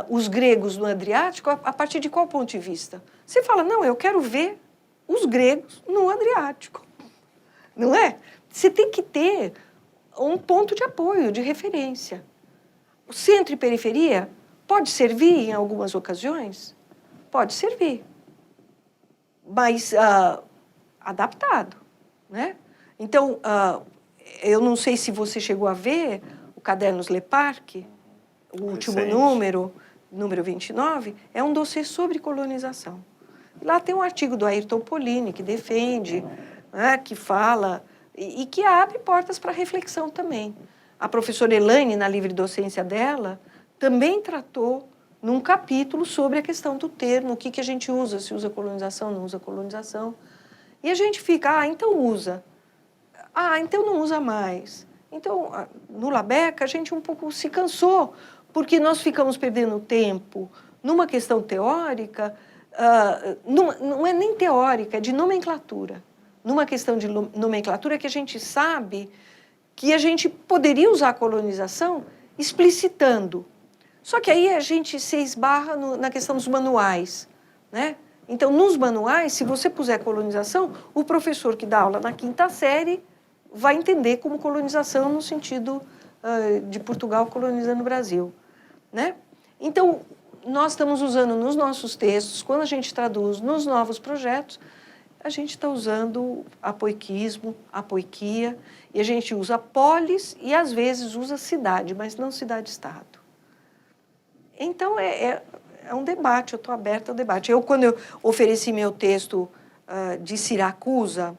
S2: os gregos no Adriático a partir de qual ponto de vista? Você fala, não, eu quero ver os gregos no Adriático, não é? Você tem que ter um ponto de apoio, de referência. O centro e periferia pode servir em algumas ocasiões? Pode servir, mas adaptado, né? Então, eu não sei se você chegou a ver o Cadernos Leparc, o último número 29, é um dossiê sobre colonização. Lá tem um artigo do Ayrton Polini, que defende, né, que fala e que abre portas para reflexão também. A professora Elaine, na livre docência dela, também tratou num capítulo sobre a questão do termo, o que a gente usa, se usa colonização, não usa colonização. E a gente fica, então usa. Então não usa mais. Então, no Labeca, a gente um pouco se cansou, porque nós ficamos perdendo tempo numa questão teórica, não é nem teórica, é de nomenclatura. Numa questão de nomenclatura que a gente sabe que a gente poderia usar a colonização explicitando. Só que aí a gente se esbarra na questão dos manuais, né? Então, nos manuais, se você puser colonização, o professor que dá aula na 5ª série vai entender como colonização no sentido de Portugal colonizando o Brasil, né? Então, nós estamos usando nos nossos textos, quando a gente traduz nos novos projetos, a gente está usando apoiquismo, apoiquia, e a gente usa polis e, às vezes, usa cidade, mas não cidade-estado. Então, é um debate, eu estou aberta ao debate. Quando eu ofereci meu texto de Siracusa,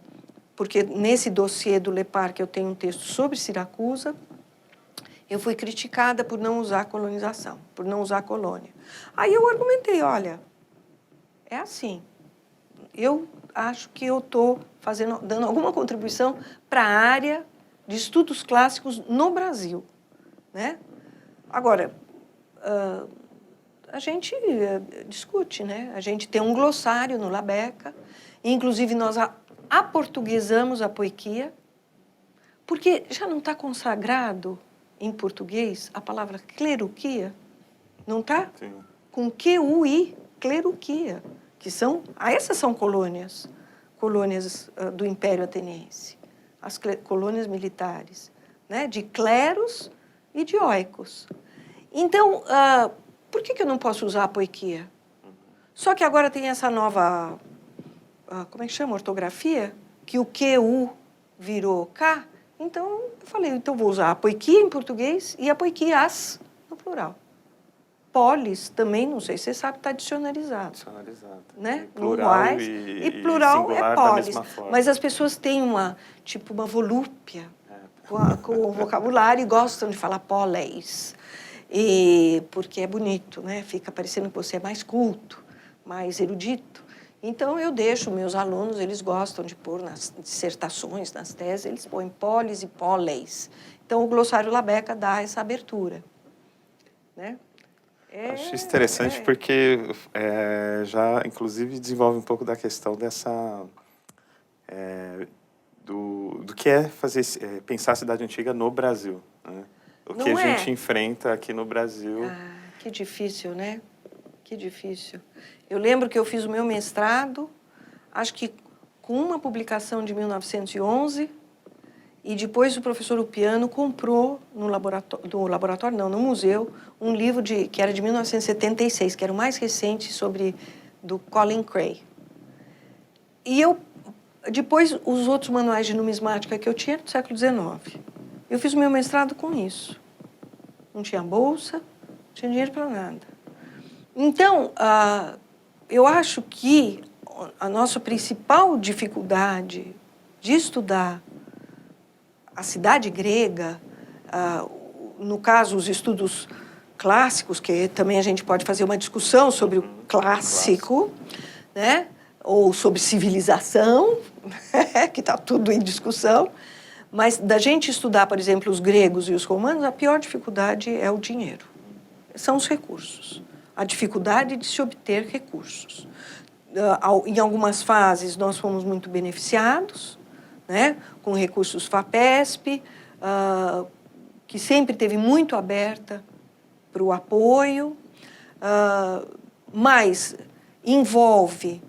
S2: porque nesse dossiê do Leparc eu tenho um texto sobre Siracusa, eu fui criticada por não usar colonização, por não usar colônia. Aí eu argumentei, olha, é assim, eu acho que eu estou dando alguma contribuição para a área de estudos clássicos no Brasil, né? Agora, a gente discute, né? A gente tem um glossário no Labeca, inclusive nós aportuguesamos a apoiquia, porque já não está consagrado em português a palavra cleruquia, não está? Com Q-U-I, cleruquia, que são, essas são colônias do Império Ateniense, as colônias militares, né? De cleros e de oikos. Então, por que eu não posso usar a apoiquia? Só que agora tem essa nova, como é que chama, ortografia, que o QU virou K, então eu falei, então vou usar apoiquia em português e apoiquias no plural. polis também, não sei se você sabe, está dicionarizado.
S1: Dicionarizado.
S2: Né?
S1: E plural
S2: e plural
S1: singular
S2: é
S1: da
S2: polis.
S1: mesma forma.
S2: Mas as pessoas têm uma volúpia com o vocabulário e gostam de falar polis. Porque é bonito, né? Fica parecendo que você é mais culto, mais erudito. Então, eu deixo meus alunos, eles gostam de pôr nas dissertações, nas teses, eles põem polis e polis. Então, o glossário Labeca dá essa abertura. Né?
S1: Acho isso interessante porque já, inclusive, desenvolve um pouco da questão dessa... do que é pensar a cidade antiga no Brasil. Né? O que a gente enfrenta aqui no Brasil.
S2: Ah, que difícil, né? Que difícil. Eu lembro que eu fiz o meu mestrado, acho que com uma publicação de 1911, e depois o professor Upiano comprou no museu, um livro que era de 1976, que era o mais recente, do Colin Cray. E depois, os outros manuais de numismática que eu tinha eram do século XIX. Eu fiz o meu mestrado com isso. Não tinha bolsa, não tinha dinheiro para nada. Então, eu acho que a nossa principal dificuldade de estudar a cidade grega, no caso, os estudos clássicos, que também a gente pode fazer uma discussão sobre o clássico, né? Ou sobre civilização, que está tudo em discussão, mas da gente estudar, por exemplo, os gregos e os romanos, a pior dificuldade é o dinheiro. São os recursos. A dificuldade de se obter recursos. Em algumas fases, nós fomos muito beneficiados, né, com recursos FAPESP, que sempre teve muito aberta para o apoio, mas envolve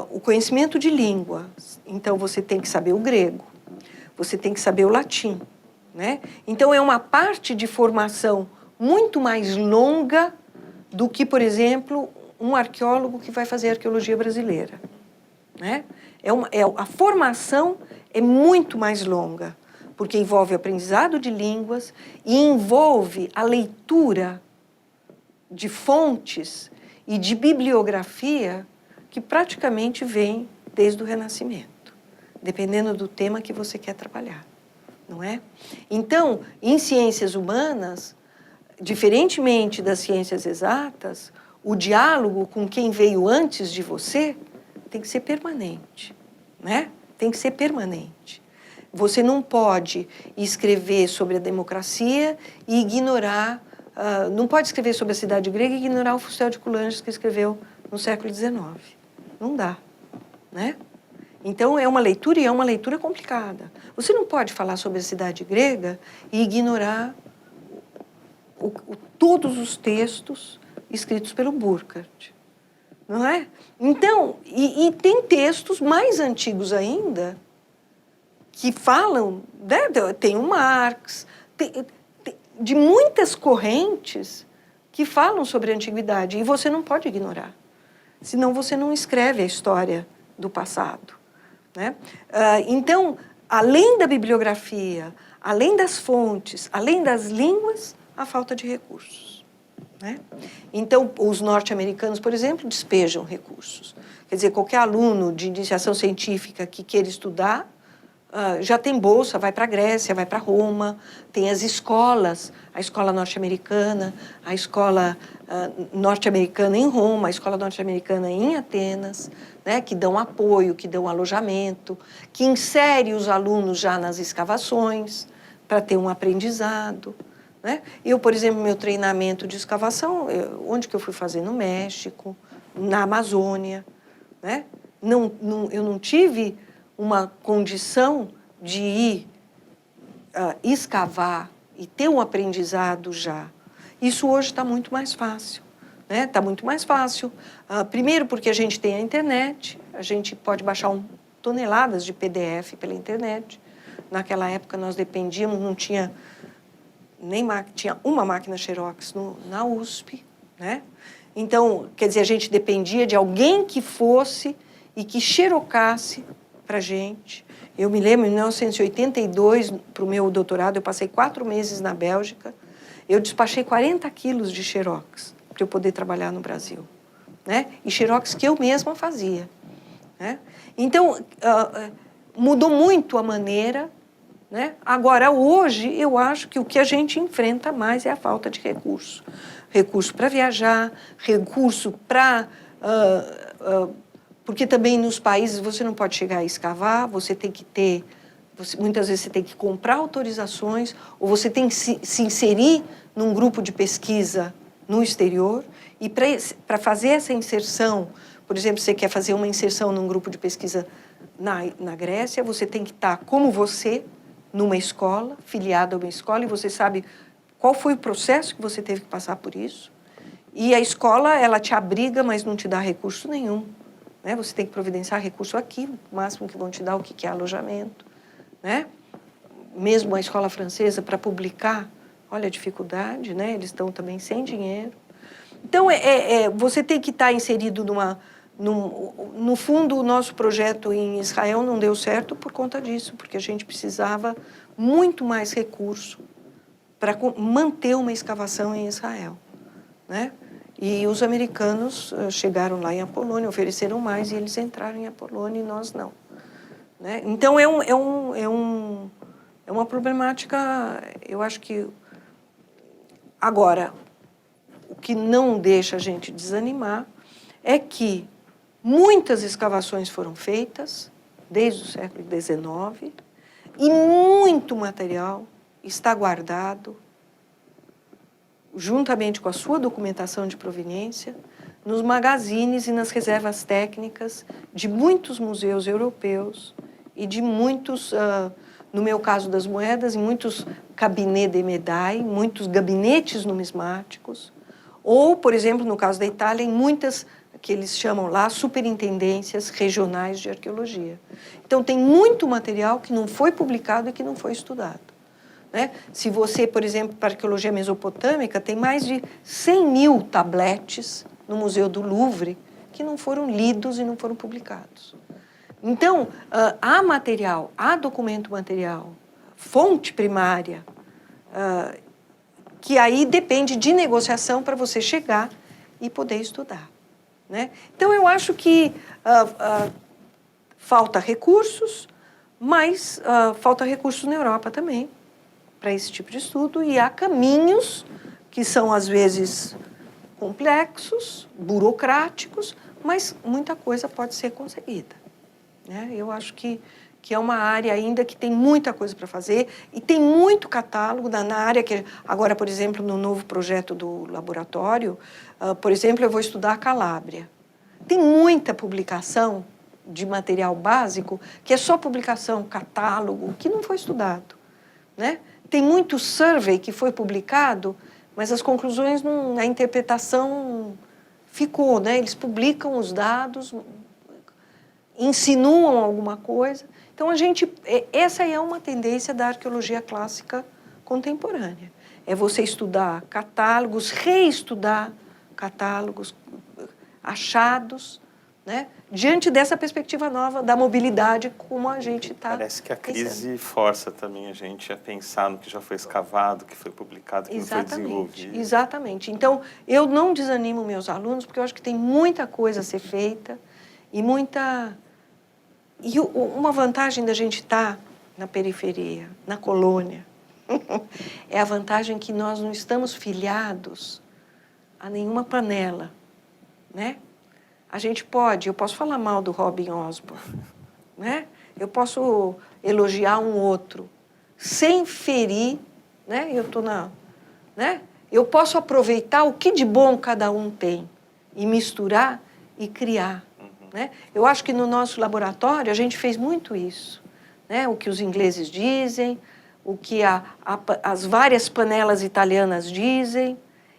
S2: o conhecimento de língua. Então, você tem que saber o grego, você tem que saber o latim. Né? Então, é uma parte de formação muito mais longa do que, por exemplo, um arqueólogo que vai fazer arqueologia brasileira. Né? A formação é muito mais longa, porque envolve o aprendizado de línguas e envolve a leitura de fontes e de bibliografia que praticamente vem desde o Renascimento, dependendo do tema que você quer trabalhar, não é? Então, em ciências humanas, diferentemente das ciências exatas, o diálogo com quem veio antes de você tem que ser permanente, né? Tem que ser permanente. Você não pode escrever sobre a democracia e ignorar, não pode escrever sobre a cidade grega e ignorar o Fustel de Coulanges que escreveu no século XIX. Não dá, né? Então, é uma leitura e é uma leitura complicada. Você não pode falar sobre a cidade grega e ignorar todos os textos escritos pelo Burckhardt, não é? Então, e tem textos mais antigos ainda que falam, né? Tem o Marx, de muitas correntes que falam sobre a antiguidade, e você não pode ignorar, senão você não escreve a história do passado. Né? Então, além da bibliografia, além das fontes, além das línguas, a falta de recursos. Né? Então, os norte-americanos, por exemplo, despejam recursos. Quer dizer, qualquer aluno de iniciação científica que queira estudar, já tem bolsa, vai para a Grécia, vai para Roma, tem as escolas, a escola norte-americana, a escola norte-americana em Roma, a escola norte-americana em Atenas, né, que dão apoio, que dão alojamento, que insere os alunos já nas escavações para ter um aprendizado. Né? Eu, por exemplo, meu treinamento de escavação, onde que eu fui fazer? No México, na Amazônia. Né? Eu não tive uma condição de ir escavar e ter um aprendizado já. Isso hoje está muito mais fácil. Né? Está muito mais fácil. Primeiro porque a gente tem a internet, a gente pode baixar toneladas de PDF pela internet. Naquela época nós dependíamos, não tinha tinha uma máquina Xerox na USP. Né? Então, quer dizer, a gente dependia de alguém que fosse e que xerocasse para a gente. Eu me lembro, em 1982, para o meu doutorado, eu passei 4 meses na Bélgica, Eu despachei 40 quilos de xerox para eu poder trabalhar no Brasil, né? E xerox que eu mesma fazia, né? Então, mudou muito a maneira, né? Agora, hoje, eu acho que o que a gente enfrenta mais é a falta de recurso. Recurso para viajar, recurso para... porque também nos países você não pode chegar a escavar, você tem que ter... muitas vezes você tem que comprar autorizações, ou você tem que se inserir num grupo de pesquisa no exterior, e para fazer essa inserção, por exemplo, você quer fazer uma inserção num grupo de pesquisa na Grécia, você tem que estar como você, numa escola, filiado a uma escola, e você sabe qual foi o processo que você teve que passar por isso. E a escola, ela te abriga, mas não te dá recurso nenhum, né? Você tem que providenciar recurso aqui, o máximo que vão te dar o que é alojamento, né? Mesmo a escola francesa, para publicar, olha a dificuldade, né? Eles estão também sem dinheiro. Então, você tem que estar inserido no fundo, o nosso projeto em Israel não deu certo por conta disso, porque a gente precisava muito mais recurso para manter uma escavação em Israel, né? E os americanos chegaram lá em Apolônia, ofereceram mais e eles entraram em Apolônia e nós não, né? Então, é uma problemática, eu acho que... Agora, o que não deixa a gente desanimar é que muitas escavações foram feitas desde o século XIX e muito material está guardado, juntamente com a sua documentação de proveniência, nos magazines e nas reservas técnicas de muitos museus europeus e de muitos, no meu caso das moedas, em muitos cabinets de médailles, muitos gabinetes numismáticos, ou, por exemplo, no caso da Itália, em muitas, que eles chamam lá, superintendências regionais de arqueologia. Então, tem muito material que não foi publicado e que não foi estudado, né? Se você, por exemplo, para a arqueologia mesopotâmica, tem mais de 100 mil tabletes no Museu do Louvre que não foram lidos e não foram publicados. Então, há material, há documento material, fonte primária, que aí depende de negociação para você chegar e poder estudar, né? Então, eu acho que falta recursos, mas falta recursos na Europa também para esse tipo de estudo, e há caminhos que são, às vezes, complexos, burocráticos, mas muita coisa pode ser conseguida, né? Eu acho que é uma área ainda que tem muita coisa para fazer e tem muito catálogo na área que... Agora, por exemplo, no novo projeto do laboratório, por exemplo, eu vou estudar a Calábria. Tem muita publicação de material básico que é só publicação, catálogo, que não foi estudado, né? Tem muito survey que foi publicado, mas as conclusões, a interpretação ficou, né? Eles publicam os dados, insinuam alguma coisa. Então, essa é uma tendência da arqueologia clássica contemporânea. É você estudar catálogos, reestudar catálogos, achados, né? Diante dessa perspectiva nova da mobilidade, como a gente está...
S1: Parece que a crise força também a gente a pensar no que já foi escavado, que foi publicado, que não foi desenvolvido.
S2: Exatamente. Então, eu não desanimo meus alunos, porque eu acho que tem muita coisa a ser feita e muita... E uma vantagem da gente estar na periferia, na colônia, é a vantagem que nós não estamos filiados a nenhuma panela, né? Eu posso falar mal do Robin Osborne, né? Eu posso elogiar um outro, sem ferir, né? Né? Eu posso aproveitar o que de bom cada um tem e misturar e criar, né? Eu acho que no nosso laboratório a gente fez muito isso, né? O que os ingleses dizem, o que as várias panelas italianas dizem,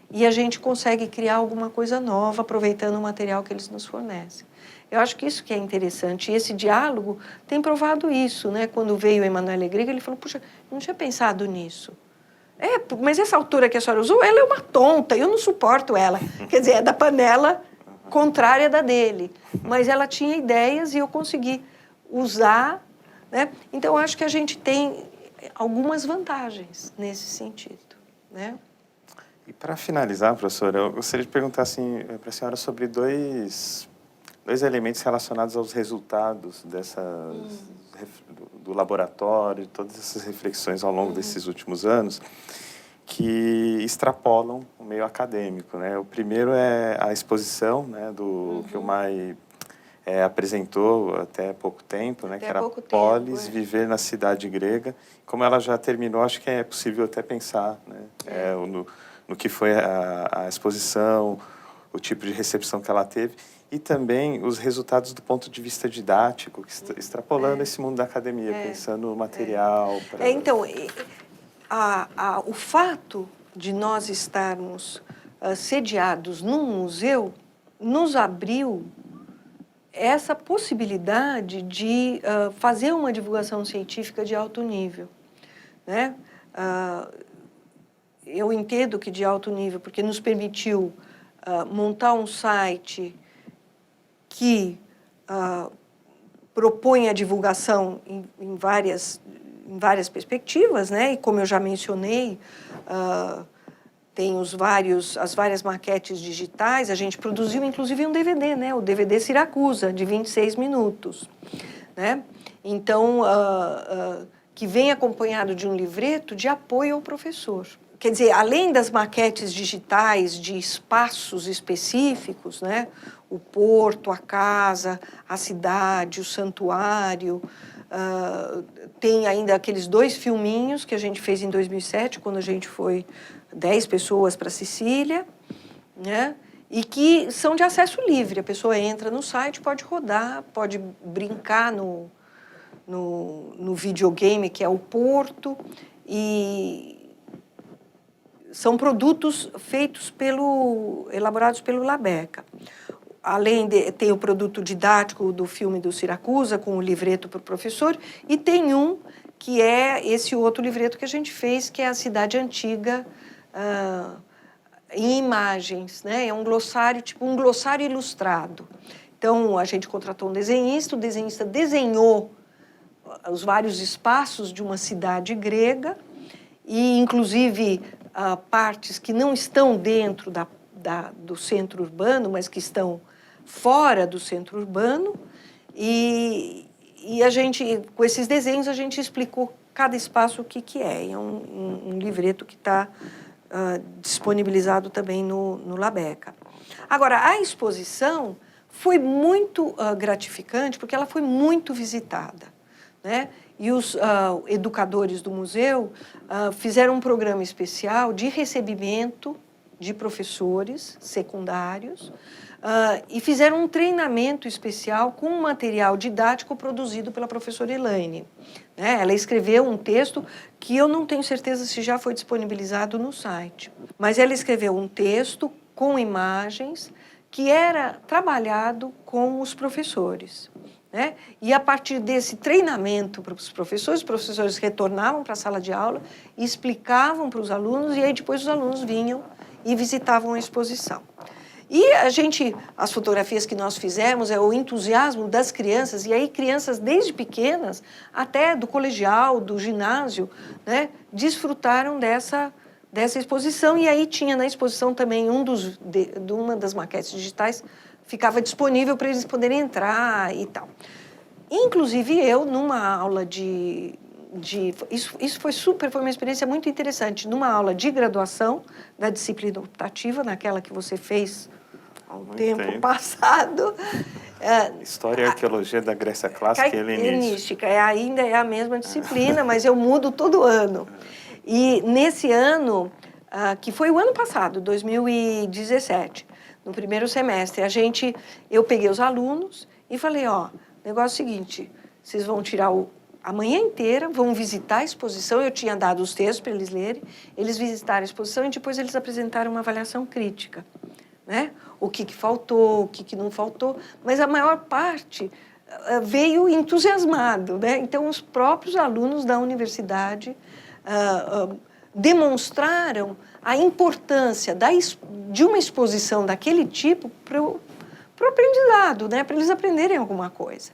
S2: e a gente consegue criar alguma coisa nova aproveitando o material que eles nos fornecem. Eu acho que isso que é interessante, e esse diálogo tem provado isso, né? Quando veio o Emanuele Griga, ele falou, puxa, eu não tinha pensado nisso. Mas essa autora que a senhora usou, ela é uma tonta, eu não suporto ela. Quer dizer, é da panela contrária da dele. Mas ela tinha ideias e eu consegui usar, né? Então, eu acho que a gente tem algumas vantagens nesse sentido, né?
S1: E para finalizar, professora, eu gostaria de perguntar assim, para a senhora sobre dois elementos relacionados aos resultados do laboratório, todas essas reflexões ao longo desses últimos anos, que extrapolam o meio acadêmico, né? O primeiro é a exposição, né, que o MAI apresentou até pouco tempo, né, que era Polis, Viver na Cidade Grega. Como ela já terminou, acho que é possível até pensar, né, no que foi a exposição, o tipo de recepção que ela teve, e também os resultados do ponto de vista didático, extrapolando esse mundo da academia, pensando no material.
S2: Então, o fato de nós estarmos sediados num museu nos abriu essa possibilidade de fazer uma divulgação científica de alto nível, né? Eu entendo que de alto nível, porque nos permitiu montar um site que propõe a divulgação em várias perspectivas, né? E como eu já mencionei, tem as várias maquetes digitais. A gente produziu, inclusive, um DVD, né? O DVD Siracusa, de 26 minutos, né? Então, que vem acompanhado de um livreto de apoio ao professor. Quer dizer, além das maquetes digitais de espaços específicos, né? O porto, a casa, a cidade, o santuário. Tem ainda aqueles 2 filminhos que a gente fez em 2007, quando a gente foi 10 pessoas para Sicília, né? E que são de acesso livre. A pessoa entra no site, pode rodar, pode brincar no videogame, que é o Porto, e são produtos elaborados pelo Labeca. Além tem o produto didático do filme do Siracusa, com o livreto para o professor, e tem um que é esse outro livreto que a gente fez, que é a Cidade Antiga em imagens, né? É um glossário, tipo um glossário ilustrado. Então, a gente contratou um desenhista, o desenhista desenhou os vários espaços de uma cidade grega, e, inclusive, partes que não estão dentro do centro urbano, mas que estão fora do centro urbano, e a gente, com esses desenhos, a gente explicou cada espaço o que é. É um livreto que está disponibilizado também no Labeca. Agora, a exposição foi muito gratificante, porque ela foi muito visitada, né? E os educadores do museu fizeram um programa especial de recebimento de professores secundários e fizeram um treinamento especial com um material didático produzido pela professora Elaine, né? Ela escreveu um texto que eu não tenho certeza se já foi disponibilizado no site, mas ela escreveu um texto com imagens que era trabalhado com os professores, né? E a partir desse treinamento para os professores retornavam para a sala de aula e explicavam para os alunos, e aí depois os alunos vinham e visitavam a exposição. E as fotografias que nós fizemos é o entusiasmo das crianças, e aí crianças desde pequenas até do colegial, do ginásio, né, desfrutaram dessa exposição. E aí tinha na exposição também uma das maquetes digitais, ficava disponível para eles poderem entrar e tal. Inclusive eu, numa aula isso foi uma experiência muito interessante, numa aula de graduação da disciplina optativa, naquela que você fez há um tempo passado.
S1: História e Arqueologia da Grécia Clássica e Helenística.
S2: Ainda é a mesma disciplina, mas eu mudo todo ano. E nesse ano, que foi o ano passado, 2017, no primeiro semestre, eu peguei os alunos e falei, o negócio é o seguinte, vocês vão tirar a manhã inteira, vão visitar a exposição. Eu tinha dado os textos para eles lerem, eles visitaram a exposição e depois eles apresentaram uma avaliação crítica, né? O que faltou, o que não faltou, mas a maior parte veio entusiasmado, né? Então, os próprios alunos da universidade demonstraram a importância de uma exposição daquele tipo para o aprendizado, né? Para eles aprenderem alguma coisa.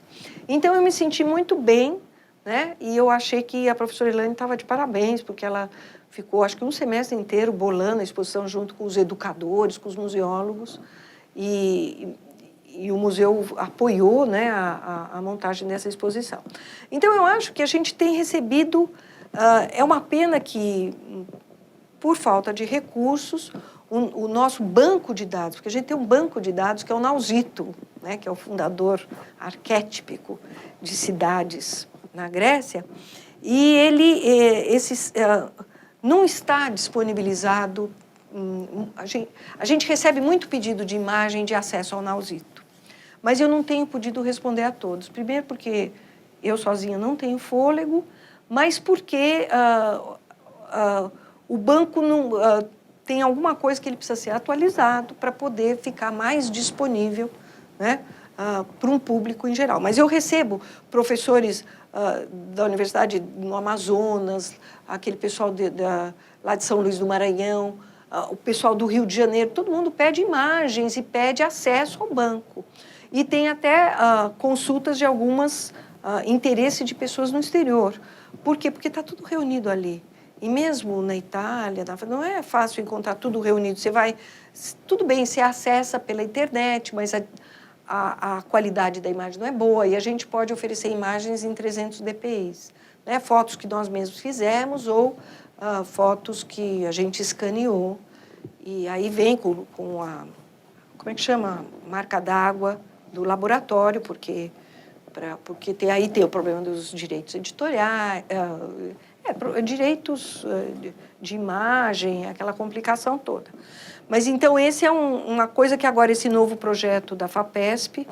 S2: Então, eu me senti muito bem, né? E eu achei que a professora Elaine estava de parabéns, porque ela ficou acho que um semestre inteiro bolando a exposição junto com os educadores, com os museólogos, e o museu apoiou, né, a montagem dessa exposição. Então, eu acho que a gente tem recebido... é uma pena que, por falta de recursos, o nosso banco de dados, porque a gente tem um banco de dados que é o Nausito, né, que é o fundador arquétipico de cidades na Grécia, e ele não está disponibilizado. A gente recebe muito pedido de imagem de acesso ao Nausito, mas eu não tenho podido responder a todos. Primeiro porque eu sozinha não tenho fôlego, mas porque o banco não, tem alguma coisa que ele precisa ser atualizado para poder ficar mais disponível, né, para um público em geral. Mas eu recebo professores da Universidade no Amazonas, aquele pessoal lá de São Luís do Maranhão, o pessoal do Rio de Janeiro, todo mundo pede imagens e pede acesso ao banco. E tem até consultas de algumas interesse de pessoas no exterior. Por quê? Porque está tudo reunido ali. E mesmo na Itália, não é fácil encontrar tudo reunido. Você vai... Tudo bem, você acessa pela internet, mas a qualidade da imagem não é boa. E a gente pode oferecer imagens em 300 dpi. Né? Fotos que nós mesmos fizemos ou fotos que a gente escaneou. E aí vem com a... Como é que chama? Marca d'água do laboratório, porque aí tem o problema dos direitos editoriais... direitos de imagem, aquela complicação toda. Mas, então, esse é uma coisa que agora, esse novo projeto da FAPESP,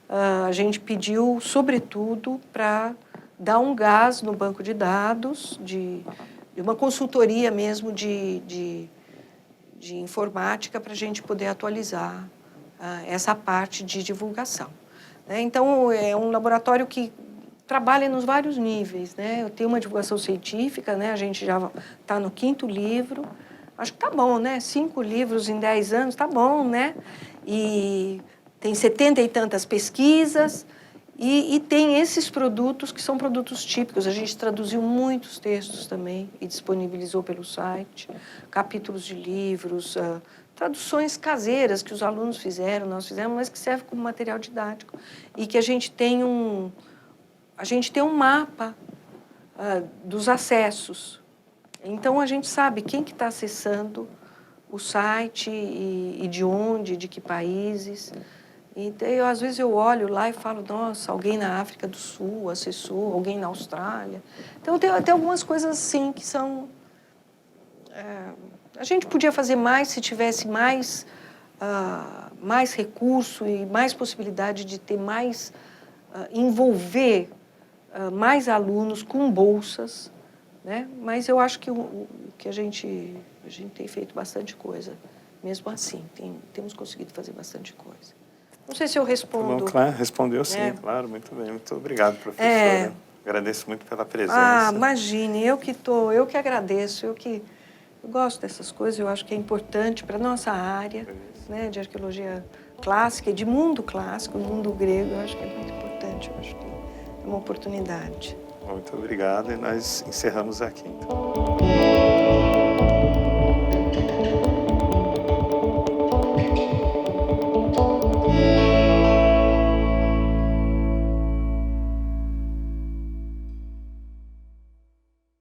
S2: a gente pediu, sobretudo, para dar um gás no banco de dados, de uma consultoria mesmo de informática, para a gente poder atualizar essa parte de divulgação. Então, é um laboratório que trabalha nos vários níveis, né? Eu tenho uma divulgação científica, né? A gente já está no 5º livro. Acho que tá bom, né? 5 livros em 10 anos, tá bom, né? E tem 70 e tantas pesquisas e tem esses produtos que são produtos típicos. A gente traduziu muitos textos também e disponibilizou pelo site, capítulos de livros, traduções caseiras que os alunos fizeram, nós fizemos, mas que servem como material didático. E que a gente tem um mapa dos acessos. Então, a gente sabe quem que está acessando o site e de onde, de que países. Então, às vezes, eu olho lá e falo, nossa, alguém na África do Sul acessou, alguém na Austrália. Então, tem algumas coisas assim que são... a gente podia fazer mais se tivesse mais recurso e mais possibilidade de ter mais... envolver mais alunos com bolsas, né? Mas eu acho que a gente tem feito bastante coisa, mesmo assim, temos conseguido fazer bastante coisa. Não sei se eu respondo.
S1: Tá bom, claro, respondeu sim, claro, muito bem. Muito obrigado, professora. Agradeço muito pela presença.
S2: Imagine, eu que agradeço, eu gosto dessas coisas, eu acho que é importante para a nossa área, né, de arqueologia clássica e de mundo clássico, mundo grego, eu acho que é muito importante, eu acho que é uma oportunidade.
S1: Muito obrigado e nós encerramos aqui, então.